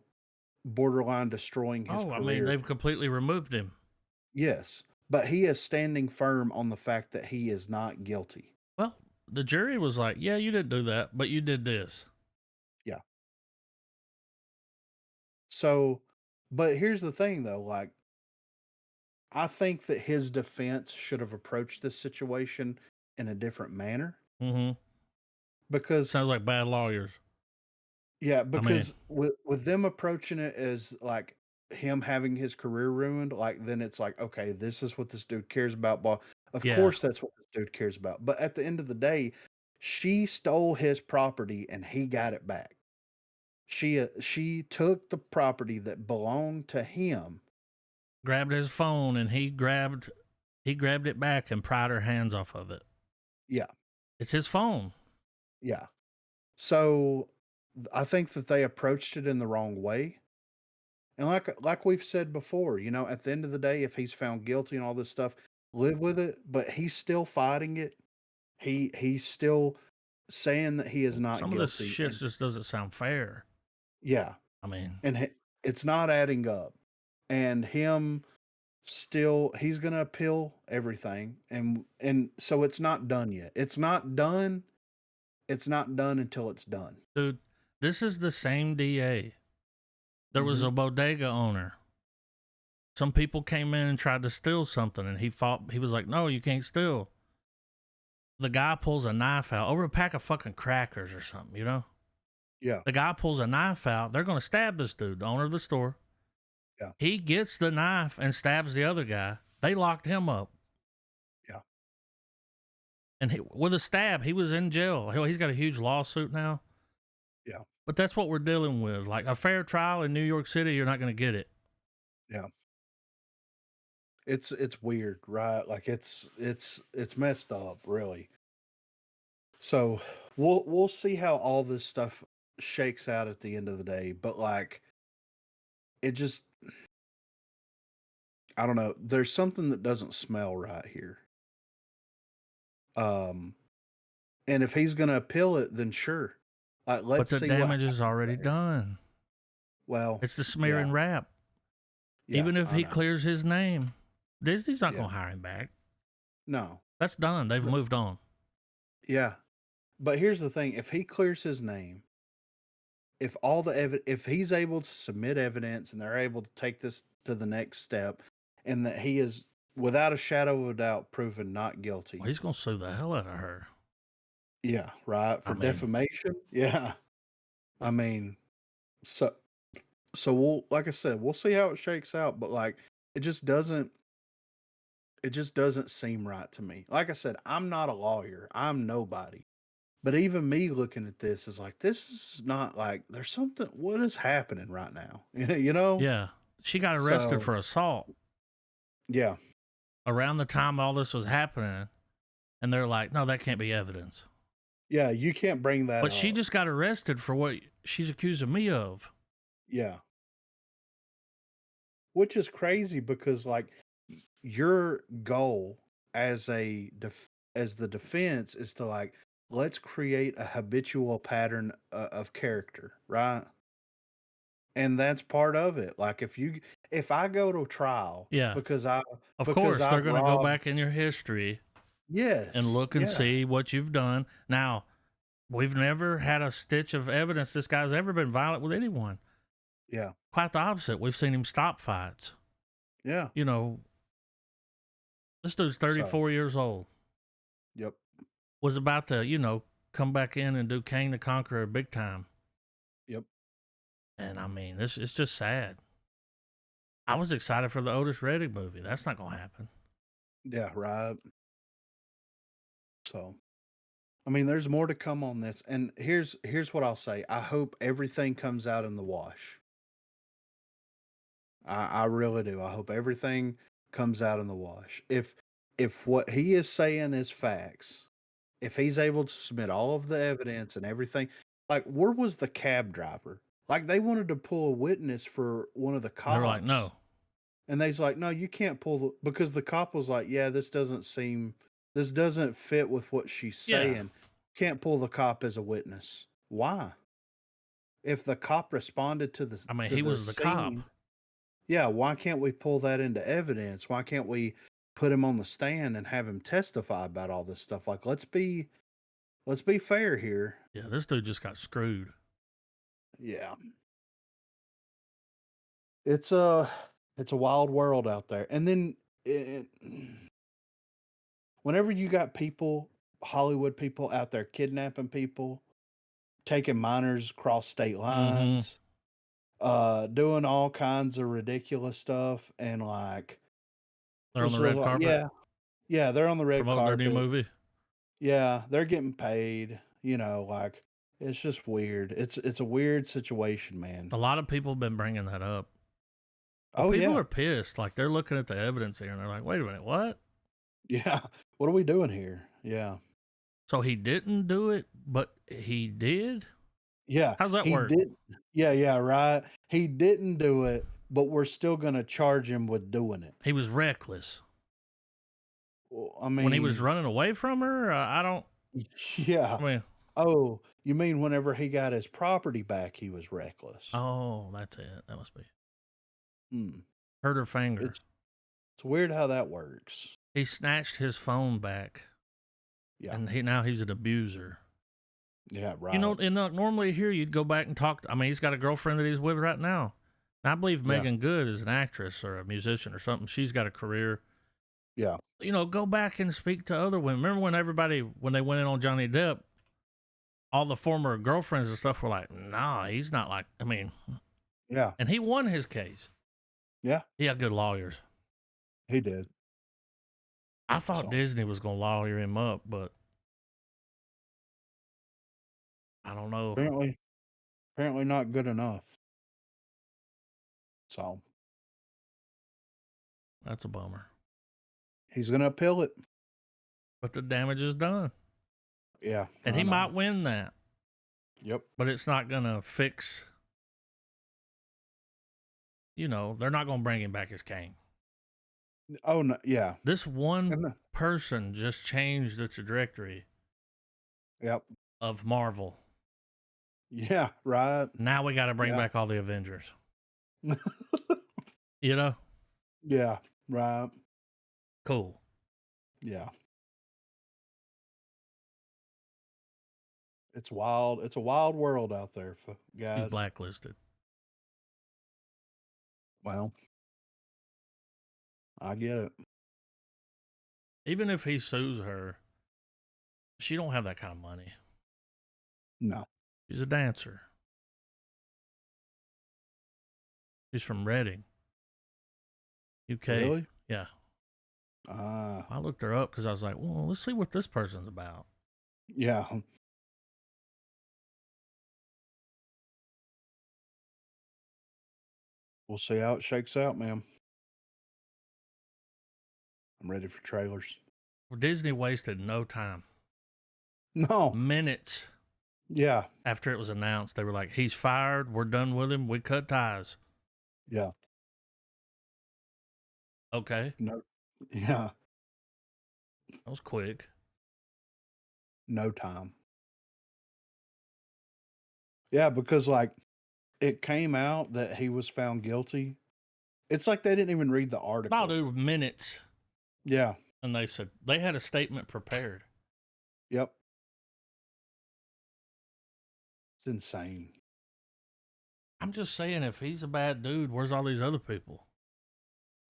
borderline destroying his Oh, I mean, career. they've completely removed him. Yes, but he is standing firm on the fact that he is not guilty. Well, the jury was like, yeah, you didn't do that, but you did this. Yeah. So, but here's the thing though, like I think that his defense should have approached this situation in a different manner Mm-hmm. because Sounds like bad lawyers. yeah, I mean, because with them approaching it as like him having his career ruined, like then it's like, okay, this is what this dude cares about. But of yeah, course, that's what this dude cares about. But at the end of the day, she stole his property and he got it back. She took the property that belonged to him. grabbed his phone and he grabbed it back and pried her hands off of it. Yeah, It's his phone. yeah. So I think that they approached it in the wrong way. And like we've said before, at the end of the day, if he's found guilty and all this stuff, live with it. But he's still fighting it. He's still saying that he is not Some of this guilty. shit And just doesn't sound fair. yeah, I mean, and it's not adding up. And him still, he's gonna appeal everything, and so it's not done yet. It's not done. It's not done until it's done. dude, this is the same DA. There was Mhm. a bodega owner. Some people came in and tried to steal something, and he fought. He was like, "No, you can't steal." The guy pulls a knife out over a pack of fucking crackers or something, you know? Yeah, The guy pulls a knife out. They're going to stab this dude, the owner of the store. yeah, He gets the knife and stabs the other guy. They locked him up. yeah, And with a stab, he was in jail. Hell, he's got a huge lawsuit now. yeah, But that's what we're dealing with. Like a fair trial in New York City, you're not going to get it. yeah. It's weird, right? Like it's messed up, really. So we'll see how all this stuff shakes out at the end of the day. But like it just I don't know. There's something that doesn't smell right here. Um and if he's gonna appeal it, then sure. Like But let's the see what damage is happens already there. done. Well, It's the smear yeah, and wrap. Yeah, Even if I he know. clears his name, Disney's not Yeah. gonna hire him back. No. That's done. They've But- moved on. Yeah. But here's the thing: if he clears his name, if all the if he's able to submit evidence and they're able to take this to the next step, and that he is without a shadow of a doubt proven not guilty. Well, he's gonna sue the hell out of her. Yeah, right. For I mean- defamation. Yeah. I mean, so we'll, like I said, we'll see how it shakes out, but like it just doesn't seem right to me. Like I said, I'm not a lawyer. I'm nobody. But even me looking at this is like, this is not like, there's something, what is happening right now? You know? Yeah, she got arrested So- for assault Yeah. around the time all this was happening, and they're like, "No, that can't be evidence." Yeah. You can't bring that But she up. just got arrested for what she's accusing me of. Yeah. Which is crazy because like your goal as as the defense is to like, let's create a habitual pattern of character, right? And that's part of it. Like if I go to trial, Yeah. because I Of because course, they're I've going to go robbed- back in your history yes, and look and yeah, see what you've done. Now, we've never had a stitch of evidence this guy's ever been violent with anyone. yeah, Quite the opposite. We've seen him stop fights. yeah, You know, this dude's 34 years old. yep, Was about to, come back in and do Kang the Conqueror big time. yep. And I mean, it's just sad. I was excited for the Otis Redding movie. That's not going to happen. Yeah, right. So, I mean, there's more to come on this, and here's what I'll say. I hope everything comes out in the wash. I really do. I hope everything comes out in the wash. If what he is saying is facts, if he's able to submit all of the evidence and everything, like where was the cab driver? Like they wanted to pull a witness for one of the cops. They're like, no. And they's like, no, you can't pull because the cop was like, yeah, this doesn't fit with what she's Yeah. saying. Can't pull the cop as a witness. Why? If the cop responded to the, I mean, to he was the cop. scene, yeah, why can't we pull that into evidence? Why can't we put him on the stand and have him testify about all this stuff? Like, let's be fair here. Yeah, this dude just got screwed. Yeah. It's a wild world out there. And then whenever you got people, Hollywood people out there kidnapping people, taking minors across state lines, doing all kinds of ridiculous stuff, and like They're on the so red like, carpet. yeah, they're on the red promoting carpet. their new movie. Yeah, they're getting paid. Like it's just weird. It's a weird situation, man. A lot of people have been bringing that up. Oh People yeah, are pissed. Like they're looking at the evidence here and they're like, wait a minute, what? yeah. What are we doing here? Yeah, So he didn't do it, but he did? yeah. How's that he work? did. Yeah, right. He didn't do it, but we're still gonna charge him with doing it. He was reckless. Well, I mean, When he was running away from her, I don't, yeah. I mean, Oh, you mean whenever he got his property back, he was reckless? oh, that's it. That must be. Hmm. Hurt her finger. It's weird how that works. He snatched his phone back. Yeah. And now he's an abuser. Yeah, right. Normally here you'd go back and talk. I mean, he's got a girlfriend that he's with right now. And I believe Yeah. Megan Good is an actress or a musician or something. She's got a career. Yeah. Go back and speak to other women. Remember when they went in on Johnny Depp, all the former girlfriends and stuff were like, nah, he's not like, I mean, Yeah. and he won his case. Yeah. He had good lawyers. He did. I thought So- Disney was going to lawyer him up, but I don't know. Apparently not good enough. So That's a bummer. he's gonna appeal it. But the damage is done. Yeah. And I he know. might win that, Yep. but it's not going to fix, they're not going to bring him back as Kang. Oh no. Yeah. This one And, person just changed the trajectory yep. of Marvel. Yeah. Right. Now we got to bring Yeah. back all the Avengers. You know? Yeah. Right. Cool. Yeah. It's wild. It's a wild world out there, He's guys. blacklisted. Well, I get it. Even if he sues her, she don't have that kind of money. No. She's a dancer. She's from Reading, UK. Really? Yeah. Ah. I looked her up because I was like, well, let's see what this person's about. Yeah. We'll see how it shakes out, man. I'm ready for trailers. Well, Disney wasted no time. No. Minutes Yeah. after it was announced, they were like, he's fired. We're done with him. We cut ties. Yeah. Okay. No. Yeah. That was quick. No time. Yeah, because like it came out that he was found guilty. It's like they didn't even read the article. No, dude, minutes. Yeah. And they said they had a statement prepared. Yep. It's insane. I'm just saying, if he's a bad dude, where's all these other people?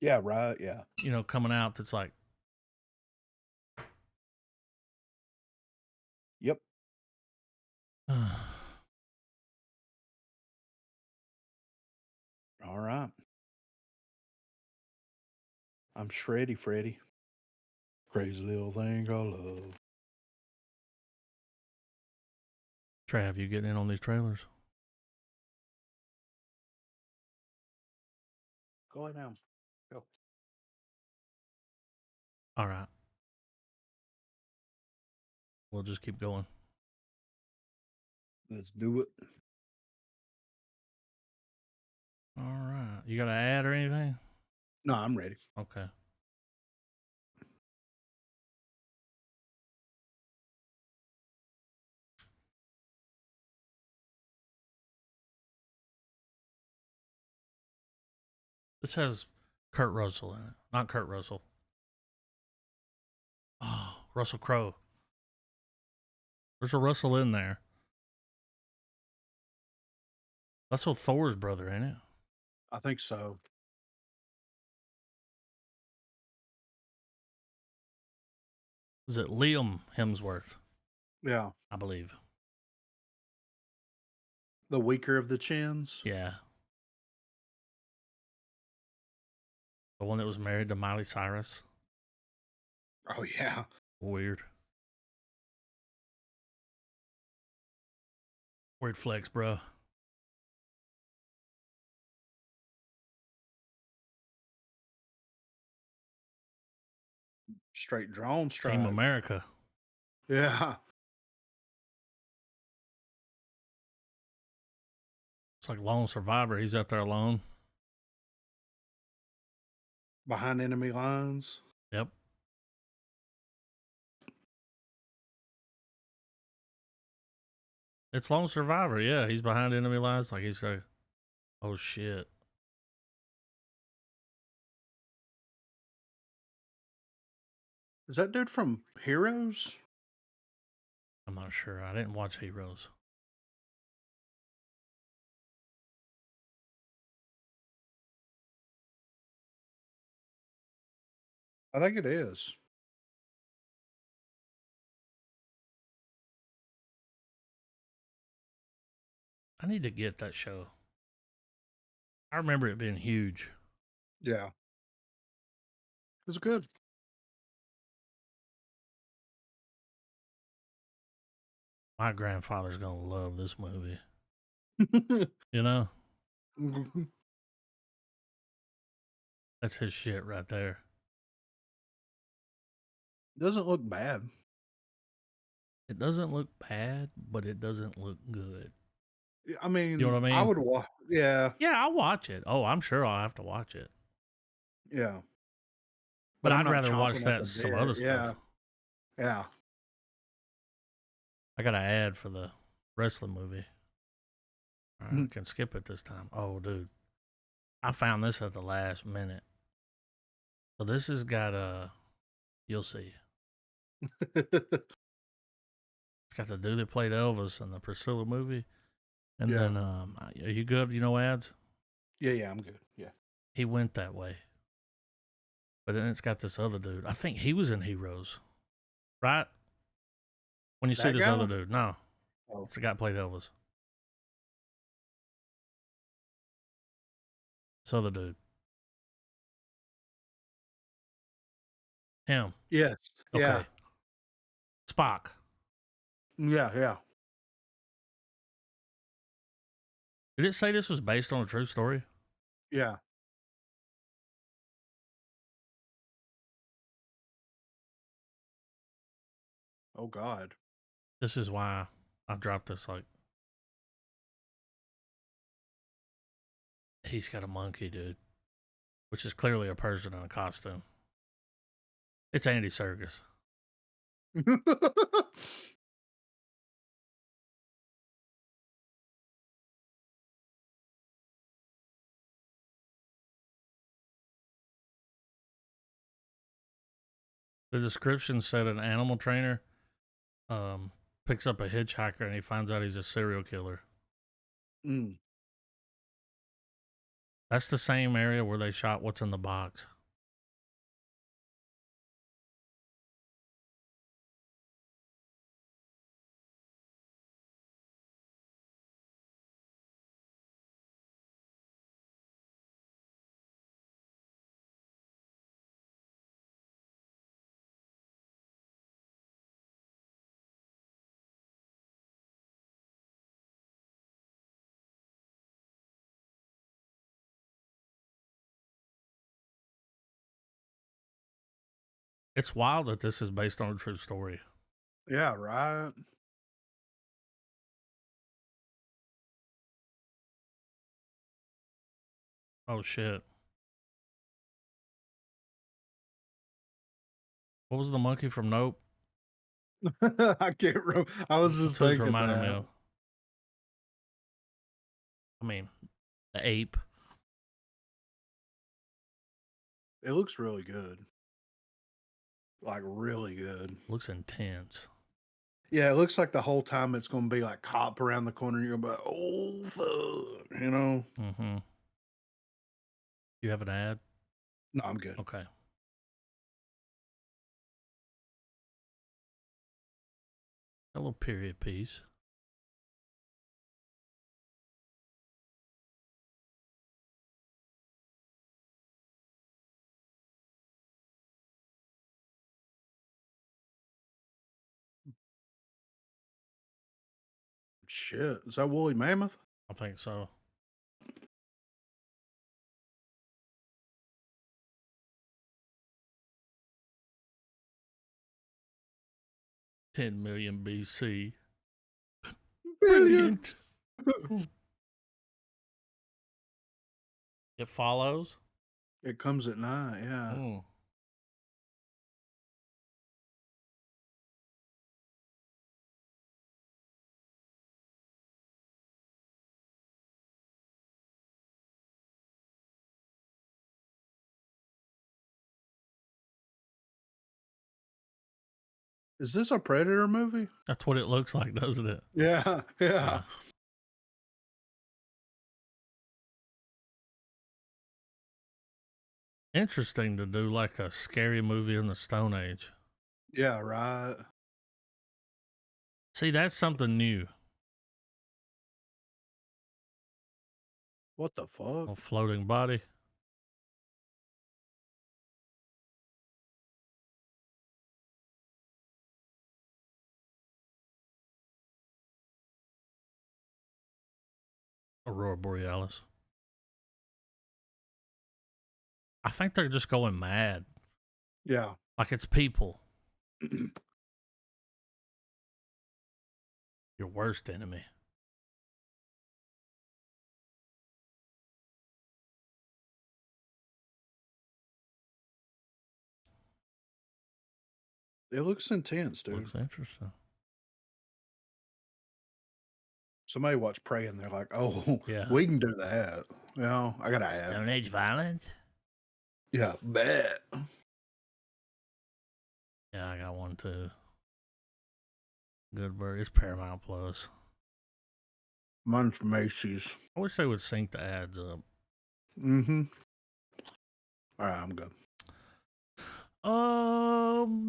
Yeah, right. Yeah. You know, coming out that's like, Yep. All right. I'm shreddy, Freddy. Crazy little thing I love. Trav, you getting in on these trailers? Go ahead now. Go. All right. We'll just keep going. Let's do it. All right. You got to add or anything? No, I'm ready. Okay. This has Kurt Russell in it. Not Kurt Russell. Oh, Russell Crowe. There's a Russell in there. That's with Thor's brother, ain't it? I think so. Is it Liam Hemsworth? Yeah. I believe. The weaker of the chins. Yeah. The one that was married to Miley Cyrus. Oh, yeah. Weird. Weird flex, bro. Straight drone strike. Team America. Yeah. It's like Lone Survivor. He's out there alone. Behind enemy lines. Yep. It's Lone Survivor. Yeah, he's behind enemy lines. Like he's like, oh shit. Is that dude from Heroes? I'm not sure. I didn't watch Heroes. I think it is. I need to get that show. I remember it being huge. Yeah. It was good. My grandfather's gonna love this movie. You know? That's his shit right there. Doesn't look bad. It doesn't look bad, but it doesn't look good. I mean, You know what I mean? I would watch. Yeah. Yeah, I'll watch it. Oh, I'm sure I'll have to watch it. Yeah. But I'm I'd not rather watch chomping at that the than some bit. other Yeah. stuff. Yeah. I got to add for the wrestling movie. All right, I can skip it this time. Oh, dude. I found this at the last minute. So this has got you'll see. It's got the dude that played Elvis in the Priscilla movie. And Yeah. then are you good? You know ads? Yeah, I'm good. Yeah. He went that way. But then it's got this other dude. I think he was in Heroes. Right? When you see That this guy? other dude. No. Oh. It's the guy that played Elvis. This other dude. Him. Yes. Okay. Yeah. Spock. Yeah. Did it say this was based on a true story? Yeah. Oh God. This is why I dropped this. Like, he's got a monkey, dude, which is clearly a person in a costume. It's Andy Serkis. The description said an animal trainer picks up a hitchhiker and he finds out he's a serial killer. Mm. That's the same area where they shot What's in the Box. It's wild that this is based on a true story. Yeah, right. Oh shit. What was the monkey from Nope? I can't remember. I was just That's who's thinking reminding me that. of. I mean, the ape. It looks really good. Like really good. Looks intense. Yeah, it looks like the whole time it's going to be like cop around the corner. You're going to be like, oh, fuck, you know? Mm-hmm. You have an ad? No, I'm good. Okay. A little period piece. Shit. Is that Woolly Mammoth? I think so. $10 million BC. Brilliant. It follows. It comes at night, yeah. Mm. Is this a Predator movie? That's what it looks like, doesn't it? Yeah, yeah. Interesting to do like a scary movie in the Stone Age. Yeah, right. See, that's something new. What the fuck? A floating body. Aurora Borealis. I think they're just going mad. Yeah. Like it's people. Your worst enemy. It looks intense, dude. Looks interesting. Somebody watched Prey and they're like, oh, Yeah. we can do that. Well, I gotta add. Stone Age violence. Yeah, bet. Yeah, I got one too. Good bird. It's Paramount Plus. Mine's Macy's. I wish they would sync the ads up. Mm-hmm. All right, I'm good.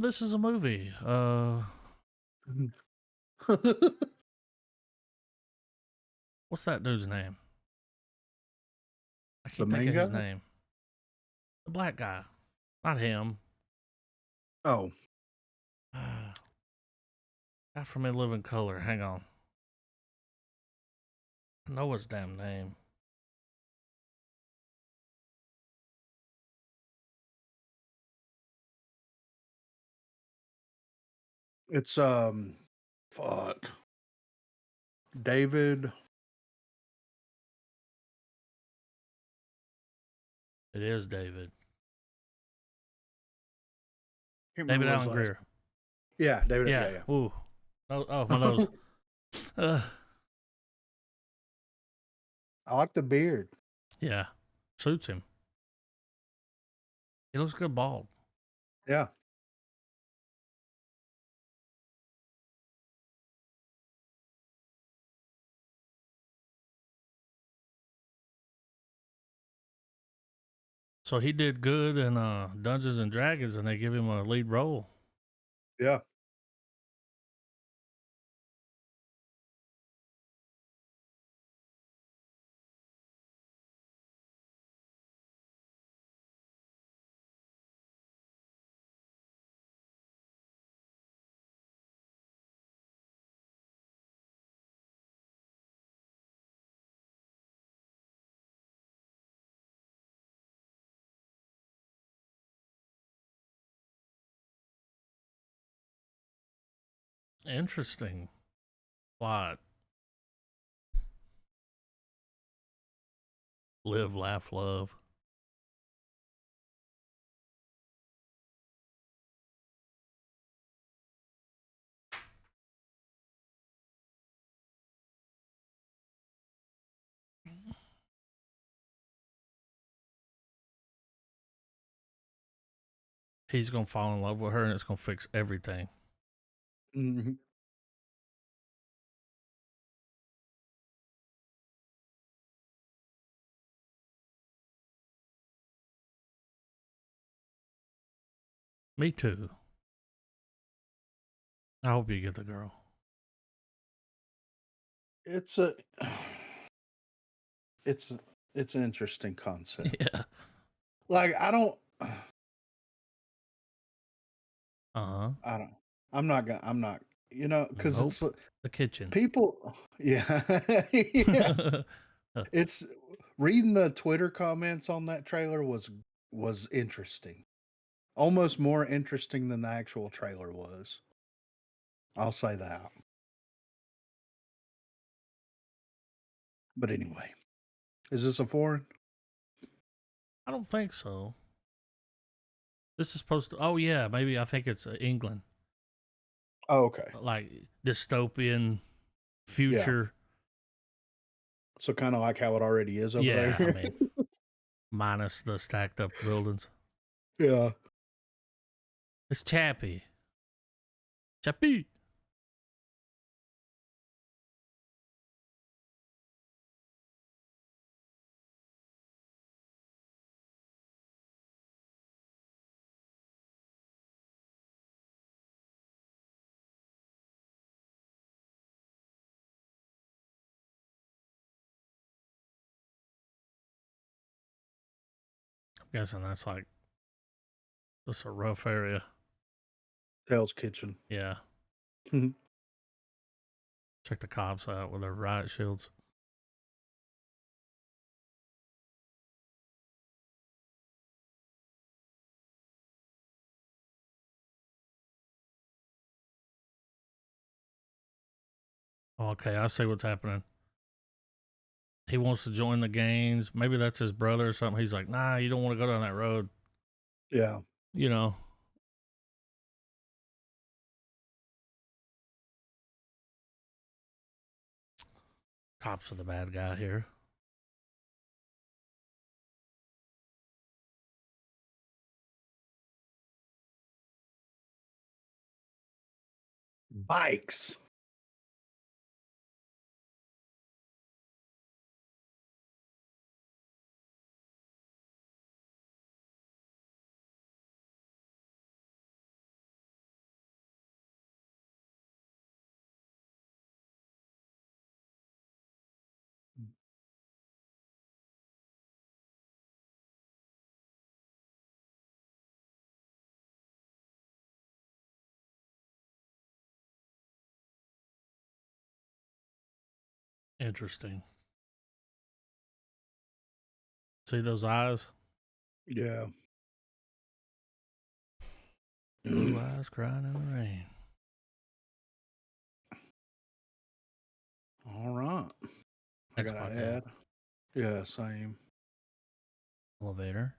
This is a movie. What's that dude's name? I can't The think main of his guy? name. The black guy. Not him. Oh, Guy from In Living Color. Hang on. I know his damn name. it's fuck. David. It is David. Can't David remember his Allen last- Greer. Yeah, David. Yeah. Yeah. Ooh. Oh, my nose. I like the beard. Yeah. Suits him. He looks good bald. Yeah. So he did good in Dungeons and Dragons, and they give him a lead role. Yeah. Interesting plot. Live, laugh, love. He's gonna fall in love with her, and it's gonna fix everything. Mm-hmm. Me too. I hope you get the girl. It's a. It's an interesting concept. Yeah. Like I don't. Uh-huh. I don't. I'm not gonna. I'm not. You know, because Nope. it's The kitchen. people. Yeah. Yeah. It's reading the Twitter comments on that trailer was interesting. Almost more interesting than the actual trailer was. I'll say that. But anyway, is this a foreign? I don't think so. This is supposed to. Oh yeah, maybe I think it's England, Oh, okay. like dystopian future. So kind of like how it already is over Yeah, there. I mean, minus the stacked up buildings. Yeah. It's Chappie. Chappie. I'm guessing that's like just a rough area. Hell's Kitchen. Yeah. Mhm. Check the cops out with their riot shields. Okay, I see what's happening. He wants to join the gangs. Maybe that's his brother or something. He's like, nah, you don't want to go down that road. Yeah. You know. Cops are the bad guy here. Bikes. Interesting. See those eyes? Yeah. Blue eyes crying in the rain. All right. I Next gotta podcast. add. Yeah, same. Elevator.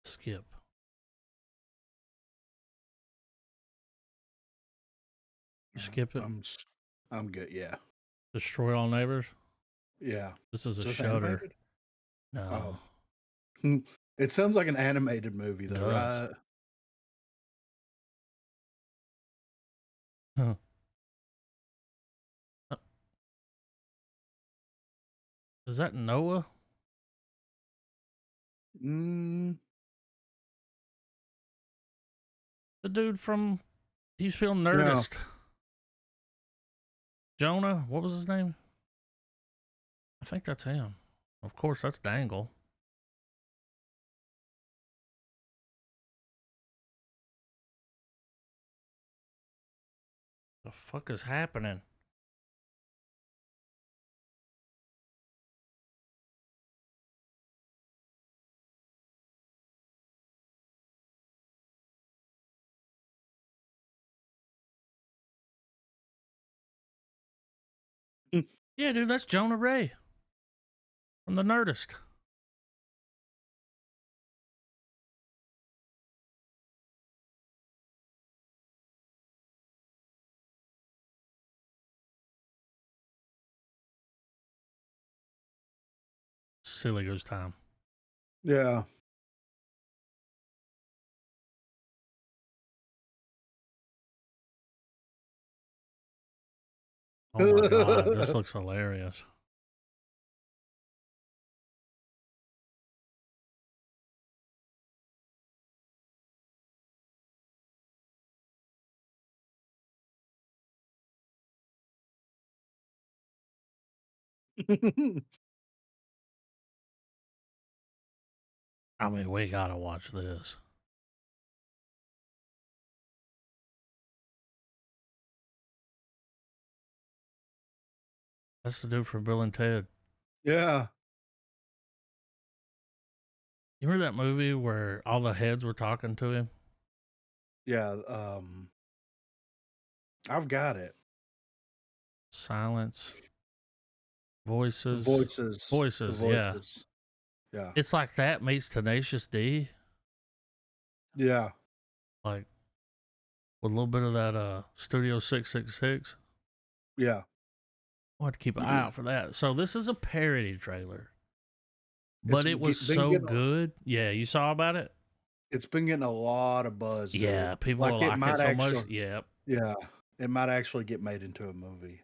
Skip. You skip it. I'm good. Yeah. Destroy all neighbors. Yeah. This is a Is this Shudder. animated? No. Oh. It sounds like an animated movie, It though, does. right? Huh. Is that Noah? Mm, The dude from he's feeling yeah. Nerdist. Jonah, what was his name? I think that's him. Of course, that's Dangle. The fuck is happening? Yeah, dude, that's Jonah Ray from the Nerdist. Silly goose time. Yeah. Oh my god, this looks hilarious. I mean, we gotta watch this. That's the dude from Bill and Ted. Yeah. You remember that movie where all the heads were talking to him? Yeah. I've got it. Silence. Voices. The Voices, yeah. voices. Yeah. It's like that meets Tenacious D. Yeah. Like with a little bit of that Studio 666. Yeah. I want to keep an eye out for that. So this is a parody trailer. It's But it was been so getting good. Yeah, you saw about it? It's been getting a lot of buzz, dude. Yeah, people Like, it like might it so much. actually Yeah. Yeah. It might actually get made into a movie.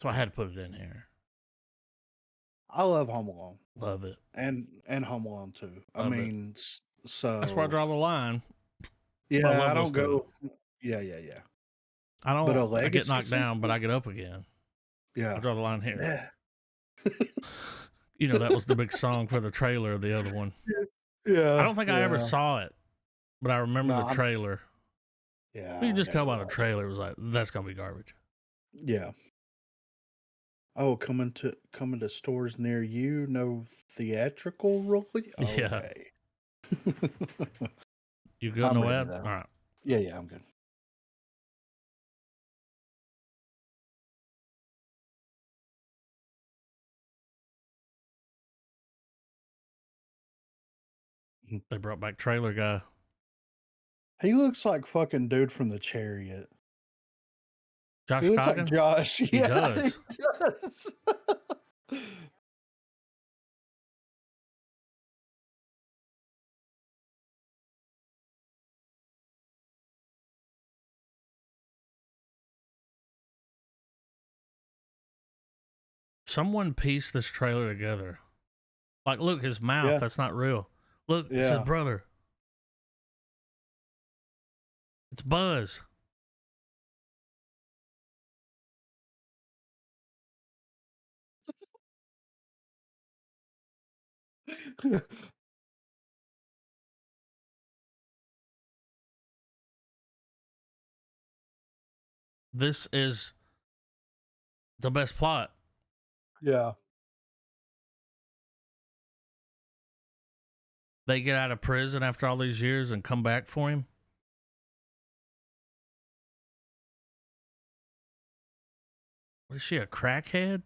So I had to put it in here. I love Home Alone. Love it. And Home Alone 2. I Love it. mean, so That's where I draw the line. yeah, I love I those don't two. go. Yeah. I But a don't. I get legacy knocked down, but sequel? I get up again. I Yeah. draw the line here. Yeah. You know, that was the big song for the trailer of the other one. Yeah. I don't think I ever saw it, but I remember No, the trailer. Yeah. You can I just tell never by the watched trailer, it was like, that's going to be garbage. Yeah. Oh, coming to stores near you. No theatrical really. Yeah. Okay. You good? I'm No ready ad? though. All right. Yeah, I'm good. They brought back Trailer Guy. He looks like fucking dude from The Chariot. Josh He looks like Coggin? Josh. He does. He does. Someone pieced this trailer together. Like, look, his mouth, Yeah. that's not real. Look, it's his Yeah. brother. It's Buzz. This is the best plot. Yeah. They get out of prison after all these years and come back for him. What is she, a crackhead?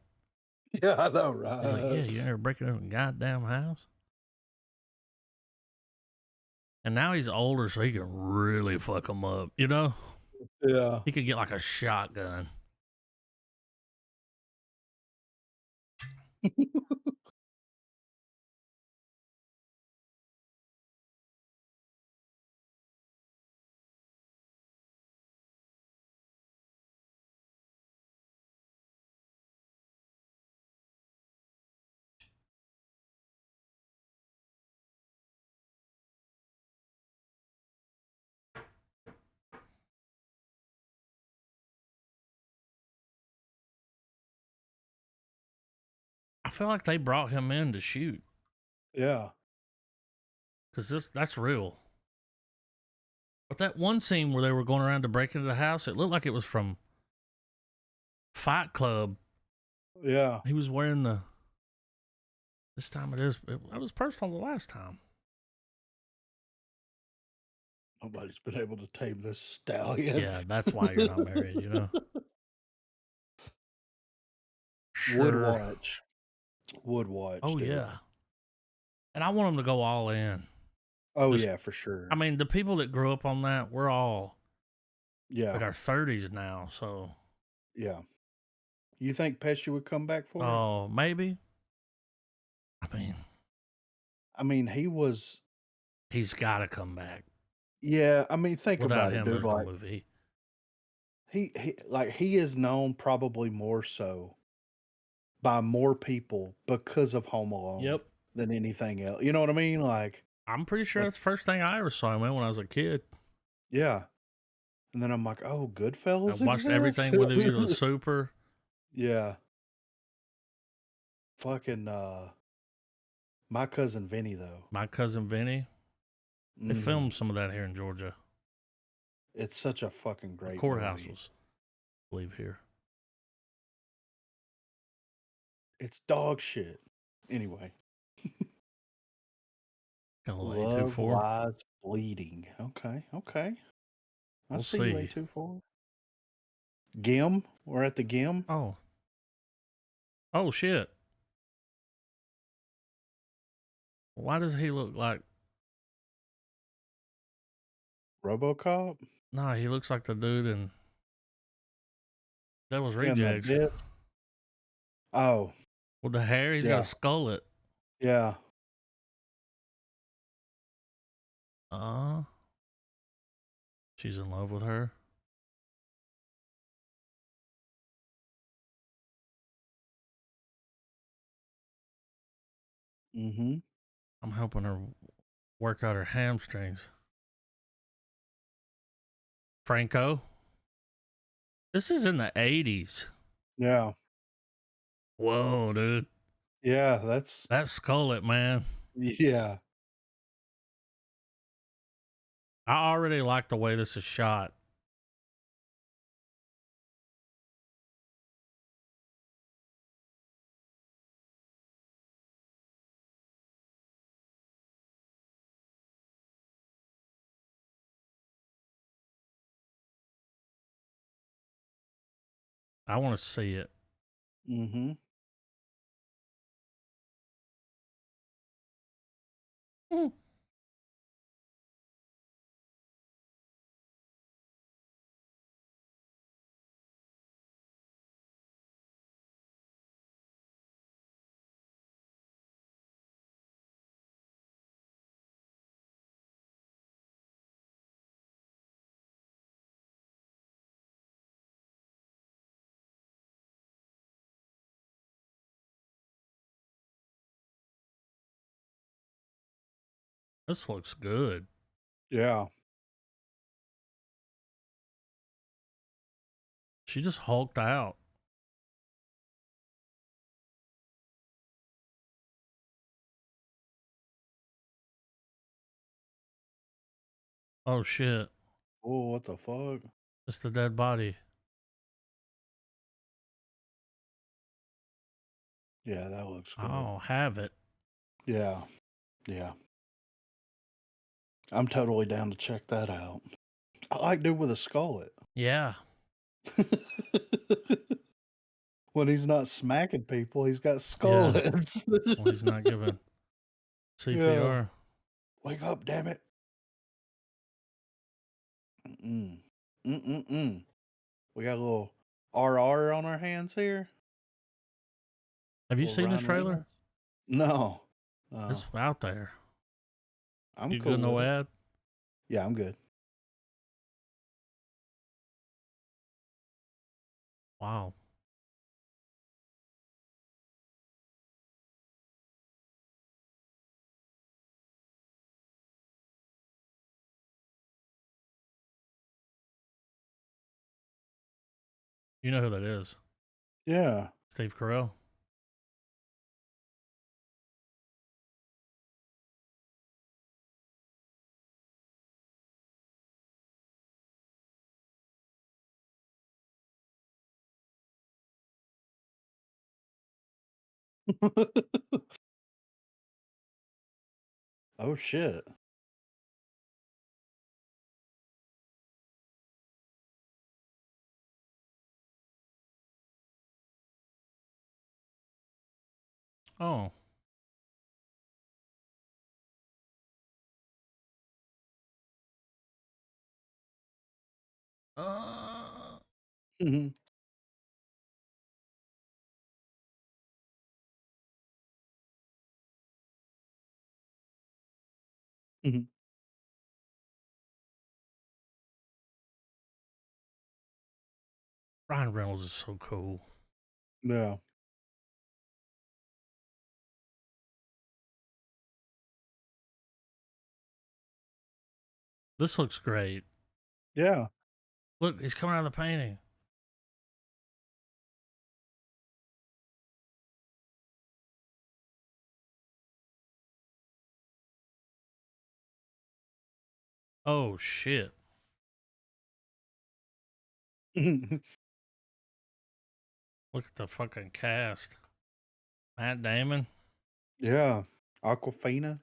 Yeah, I know, He's like, yeah, right? you never breaking into a goddamn house. And now he's older, so he can really fuck them up. You know, Yeah. he could get like a shotgun. I feel like they brought him in to shoot Yeah. because that's real. But that one scene where they were going around to break into the house, it looked like it was from Fight Club. Yeah. He was wearing the. This time it was personal the last time. Nobody's been able to tame this stallion. Yeah, that's why you're not married, you know? Would Sure. watch. Would watch. Oh, dude. yeah. And I want them to go all in. Oh, Just- yeah, for sure. I mean, the people that grew up on that, we're all yeah. in our 30s now, so. Yeah. You think Pesci would come back for it? Oh, maybe. I mean, he was. He's got to come back. Yeah, I mean, think Without about it, him, dude. there's no Like movie. he is known probably more so by more people because of Home Alone than anything else. You know what I mean? Like, I'm pretty sure that's the first thing I ever saw him in when I was a kid. yeah. And then I'm like, oh, Goodfellas. I watched everything with you, the Super. Yeah. Fucking My Cousin Vinny though. My Cousin Vinny. They Mhm. filmed some of that here in Georgia. It's such a fucking great The courthouse movie. was, I believe, here. It's dog shit. Anyway. Got a little Love A24. Lies Bleeding. Okay. I We'll see you, see. A24. Gim. We're at the Gim. Oh. Oh, shit. Why does he look like... RoboCop. No, he looks like the dude in Devil's Yeah, and the Rejects. bit. Oh, With the hair, he's got Yeah. a skullet. yeah. She's in love with her. Mm-hmm. I'm helping her work out her hamstrings. Franco. This is in the 80s. Yeah. Whoa, dude. Yeah, that's That skullet, man. yeah. I already like the way this is shot. I want to see it. Mm-hmm. Mm. This looks good. Yeah. She just hulked out. Oh shit. Oh, what the fuck? It's the dead body. Yeah, that looks good. I'll have it. Yeah. Yeah. I'm totally down to check that out. I like dude with a skullet. Yeah. When he's not smacking people, he's got Yeah. skullets. Well, he's not giving Yeah. CPR. Wake up, damn it. Mm. Mm-mm-mm. We got a little RR on our hands here. Have you Little seen this Ryan trailer? Reynolds. No. It's out there. I'm You cool good? No with it. ad? Yeah, I'm good. Wow. You know who that is? Yeah. Steve Carell. Oh shit. Oh. Mhm. Mhm. Ryan Reynolds is so cool. Yeah. This looks great. Yeah. Look, he's coming out of the painting. Oh shit. Look at the fucking cast. Matt Damon. Yeah. Aquafina.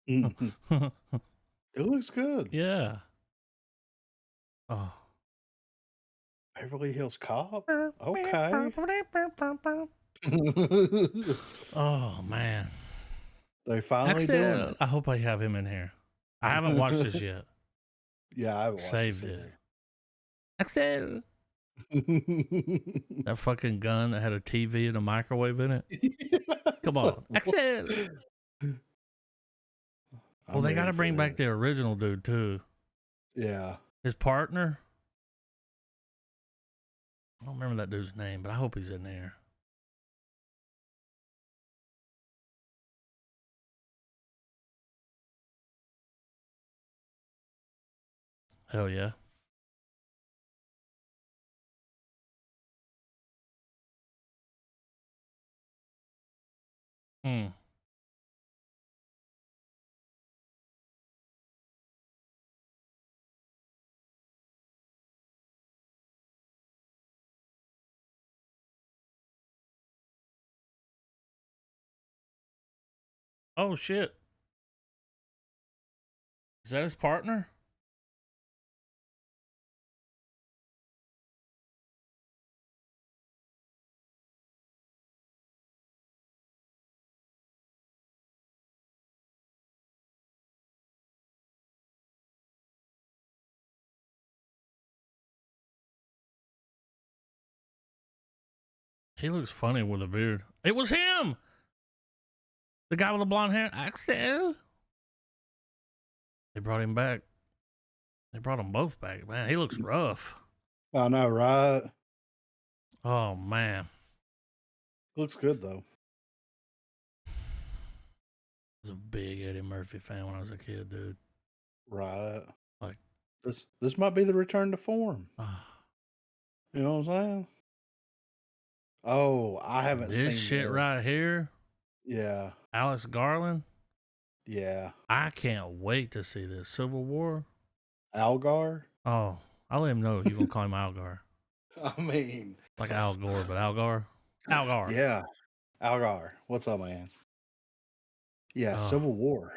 Mhm. It looks good. Yeah. Oh. Beverly Hills Cop. Okay. Oh man. They finally doing Axel. it. I hope I have him in here. I haven't watched this yet. Yeah, I haven't watched this Saved it. either. Axel. That fucking gun that had a TV and a microwave in it. Come It's like, on. what? Axel. Well, I'm they ready got to for bring back this. the original dude too. Yeah. His partner. I don't remember that dude's name, but I hope he's in there. Hell yeah. Hmm. Oh shit. Is that his partner? He looks funny with a beard. It was him! The guy with the blonde hair. Axel. They brought him back. They brought them both back, man. He looks rough. I know, right? Oh, man. Looks good though. I was a big Eddie Murphy fan when I was a kid, dude. Right. Like, this might be the return to form. You know what I'm saying? Oh, I haven't seen this shit this. right here. Yeah. Alex Garland. Yeah. I can't wait to see this. Civil War. Algar? Oh, I'll let him know you're going to call him Algar. I mean, Like Al Gore, but Algar. Algar. yeah. Algar. What's up, man? Yeah, Oh. Civil War.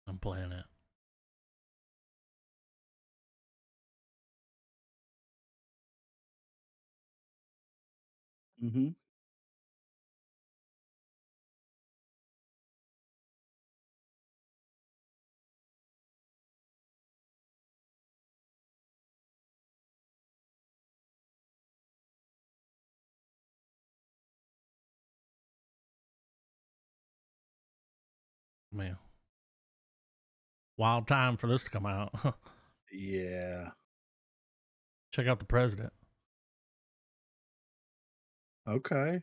I'm playing it. Mm-hmm. Man. Wild time for this to come out. Yeah. Check out the president. Okay.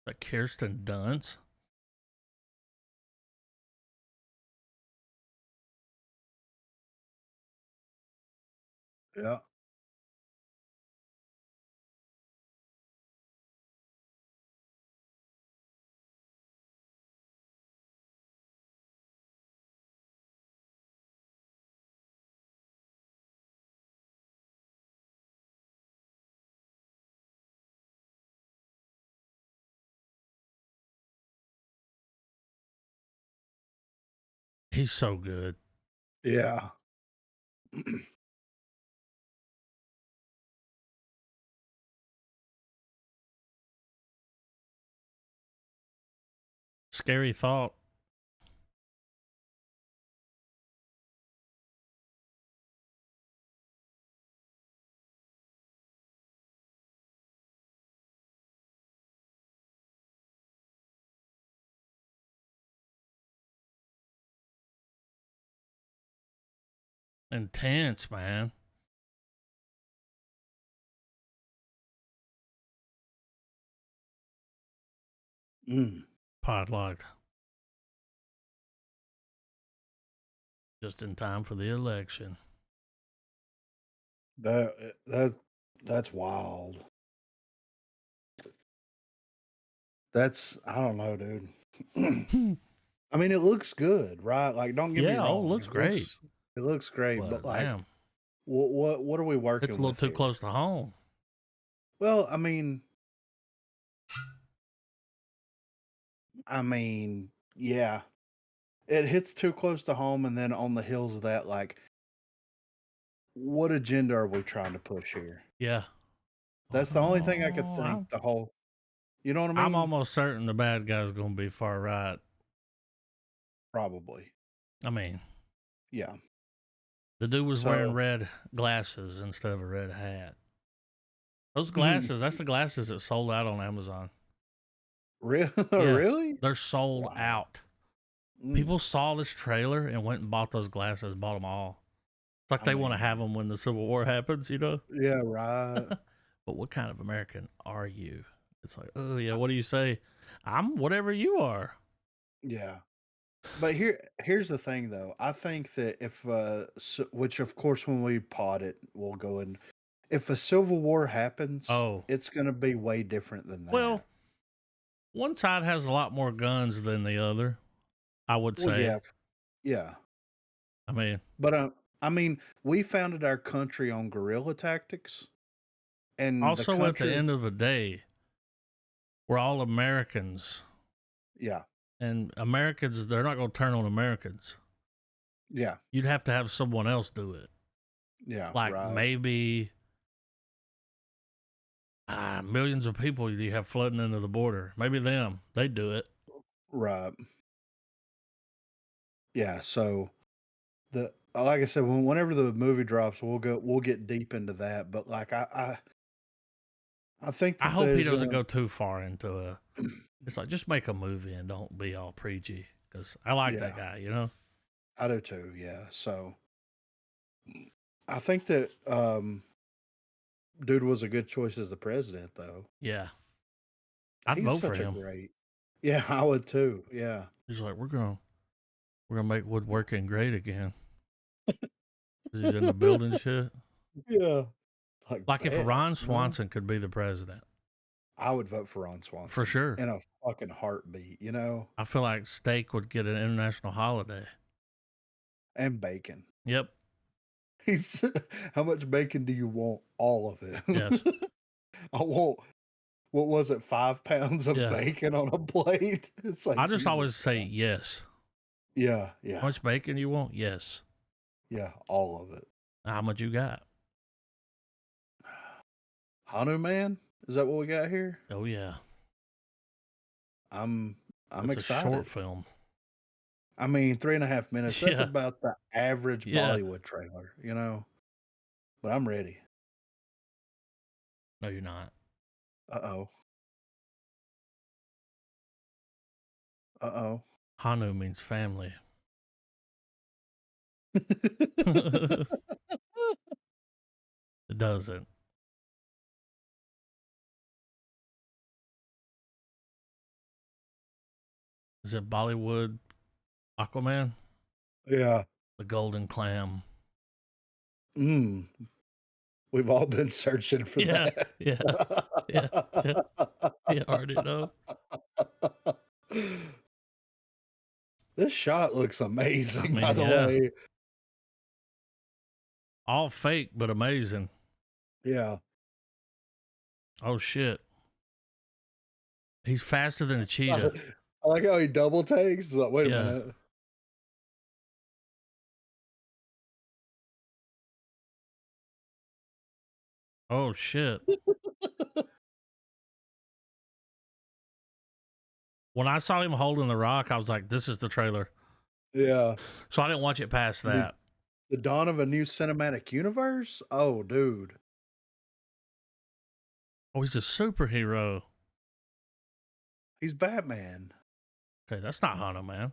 Like Kirsten Dunst. Yeah. He's so good. Yeah. Scary thought. Intense, man. Mm. Podlocked. Just in time for the election. That's wild. That's I don't know, dude. I mean, it looks good, right? Like, don't get me Yeah, wrong. it looks great. It looks great, But but like, damn, what are we working it's a little with too here? close to home. Well, I mean, yeah, it hits too close to home, and then on the heels of that, like, what agenda are we trying to push here? Yeah. That's the only thing I could Oh, think. You know what I mean? I'm almost certain the bad guy's going to be far right. Probably. I mean, Yeah. the dude was wearing So, red glasses instead of a red hat. Those glasses, that's the glasses that sold out on Amazon. really? Yeah, Really? they're sold Wow. out. Mm. People saw this trailer and went and bought those glasses, bought them all. It's like I they want to mean, have them when the Civil War happens, you know? yeah, right. But what kind of American are you? It's like, oh, yeah, what do you say? I'm whatever you are. Yeah. But here's the thing though. I think that if which of course when we pod it, we'll go in. If a civil war happens, Oh, it's going to be way different than that. well, one side has a lot more guns than the other, I would Well, say. yeah. Yeah. I mean, But I mean, we founded our country on guerrilla tactics, and the also at the country, end of the day, we're all Americans. yeah. And Americans, they're not going to turn on Americans. Yeah. You'd have to have someone else do it. Yeah. Like Right. maybe millions of people you have flooding into the border. Maybe them. They do it. Right. Yeah. So like I said, whenever the movie drops, we'll get deep into that. But like I think I that hope he there's doesn't gonna go too far into a. It's like just make a movie and don't be all preachy because I like that yeah, guy. You know. I do too. Yeah. So I think that dude was a good choice as the president, though. Yeah. I'd He's vote for such a him. great. Yeah, I would too. Yeah. He's like, we're gonna make woodworking great again. 'Cause he's in the building shit. Yeah. Like if Bet, Ron Swanson could be the president, I would vote for Ron for Swanson sure. in a fucking heartbeat, you know? I feel like steak would get an international holiday. And bacon. Yep. He's how much bacon do you want? All of it. Yes. I want what was it, 5 pounds of Yeah. bacon on a plate? It's like I just Jesus always say Christ. yes. Yeah, How much bacon you want? Yes. yeah, all of it. How much you got? Hanuman? Is that what we got here? Oh yeah. I'm It's a excited. short film. I mean, 3.5 minutes. That's Yeah. about the average Yeah. Bollywood trailer, you know. But I'm ready. No, you're not. Uh-oh. Uh-oh. Hanu means family. It doesn't. Is it Bollywood Aquaman? Yeah. The Golden Clam. Mm. We've all been searching for Yeah. that. Yeah. Yeah. You already know. This shot looks amazing, I mean, by the yeah. way. All fake, but amazing. Yeah. Oh shit. He's faster than a cheetah. I like how he double takes. It's like, wait a Yeah. minute. Oh shit. When I saw him holding the rock, I was like, this is the trailer. Yeah. So I didn't watch it past that. The dawn of a new cinematic universe? Oh, dude. Oh, he's a superhero. He's Batman. Okay, that's not Hana, man.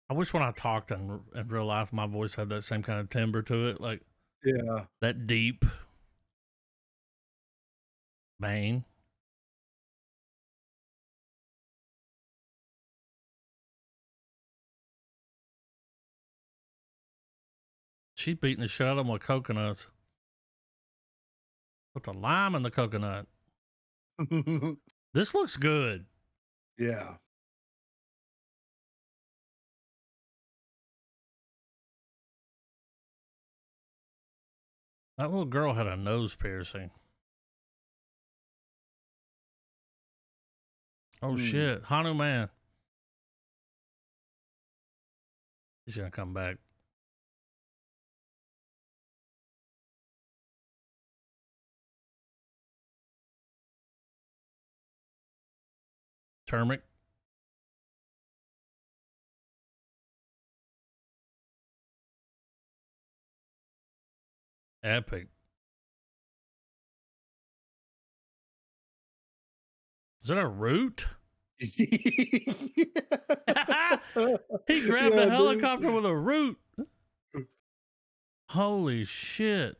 I wish when I talked in real life, my voice had that same kind of timbre to it, like Yeah. that deep bang. She's beating the shit out of them with coconuts. Put the lime in the coconut. This looks good. Yeah. That little girl had a nose piercing. Oh shit. Hanuman. He's gonna come back. Turmeric. Epic. Is that a root? He grabbed a helicopter with a root. Holy shit.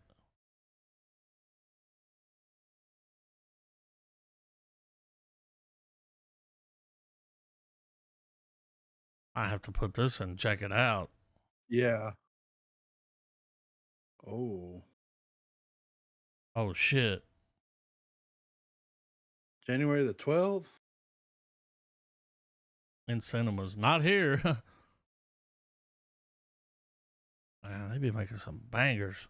I have to put this in, check it out. Yeah. Oh. Oh shit. January the 12th? In cinemas. Not here. Man, they be making some bangers.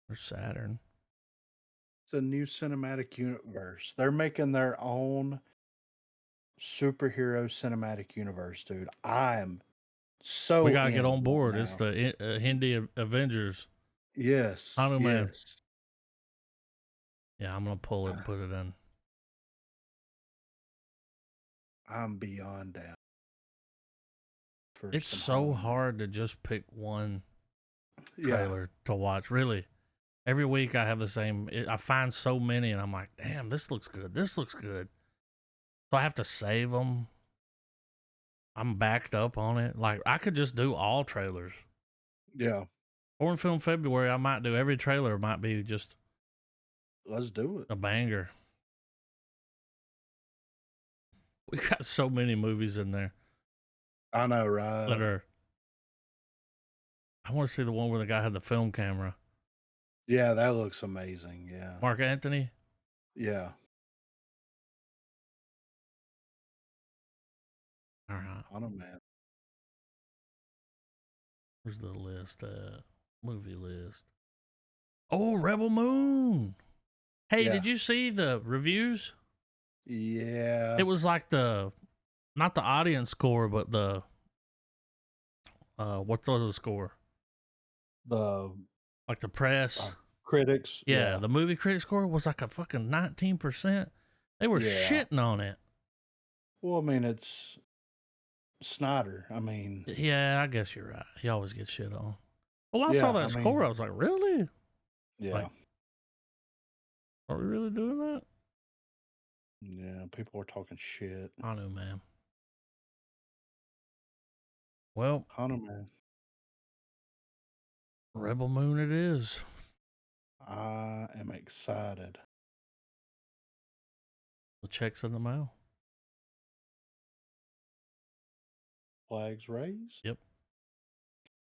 Or Saturn. It's a new cinematic universe. They're making their own superhero cinematic universe, dude. I'm We so gotta get in on right board. It's now. the Hindi Avengers. Yes, Hanuman. yes. Yeah, I'm gonna pull it and put it in. I'm beyond down for It's some so Hanuman. hard to just pick one Yeah, trailer to watch. Really, every week I have the same. I find so many, and I'm like, damn, this looks good. This looks good. So I have to save them. I'm backed up on it. Like I could just do all trailers. yeah. Foreign Film February, I might do every trailer. Might be just Let's do it. a banger. We got so many movies in there I know, that right? are. I want to see the one where the guy had the film camera. Yeah, that looks amazing. Yeah, Mark Anthony. yeah. All right. Hanuman. Where's the list? Movie list. Oh, Rebel Moon. Hey, Yeah, did you see the reviews? yeah. It was like not the audience score, but the what's the other score? The Like the press. critics. Yeah, Yeah, the movie critic score was like a fucking 19%. They were yeah. shitting on it. Well, I mean, it's Snyder. I mean, Yeah, I guess you're right. He always gets shit on. Well, I yeah. saw I that score. mean, I was like, really? yeah, Like, are we really doing that? yeah. People were talking shit. I know, man. Well, Hanuman. Rebel Moon it is. I am excited. The check's in the mail. Flags raised. Yep.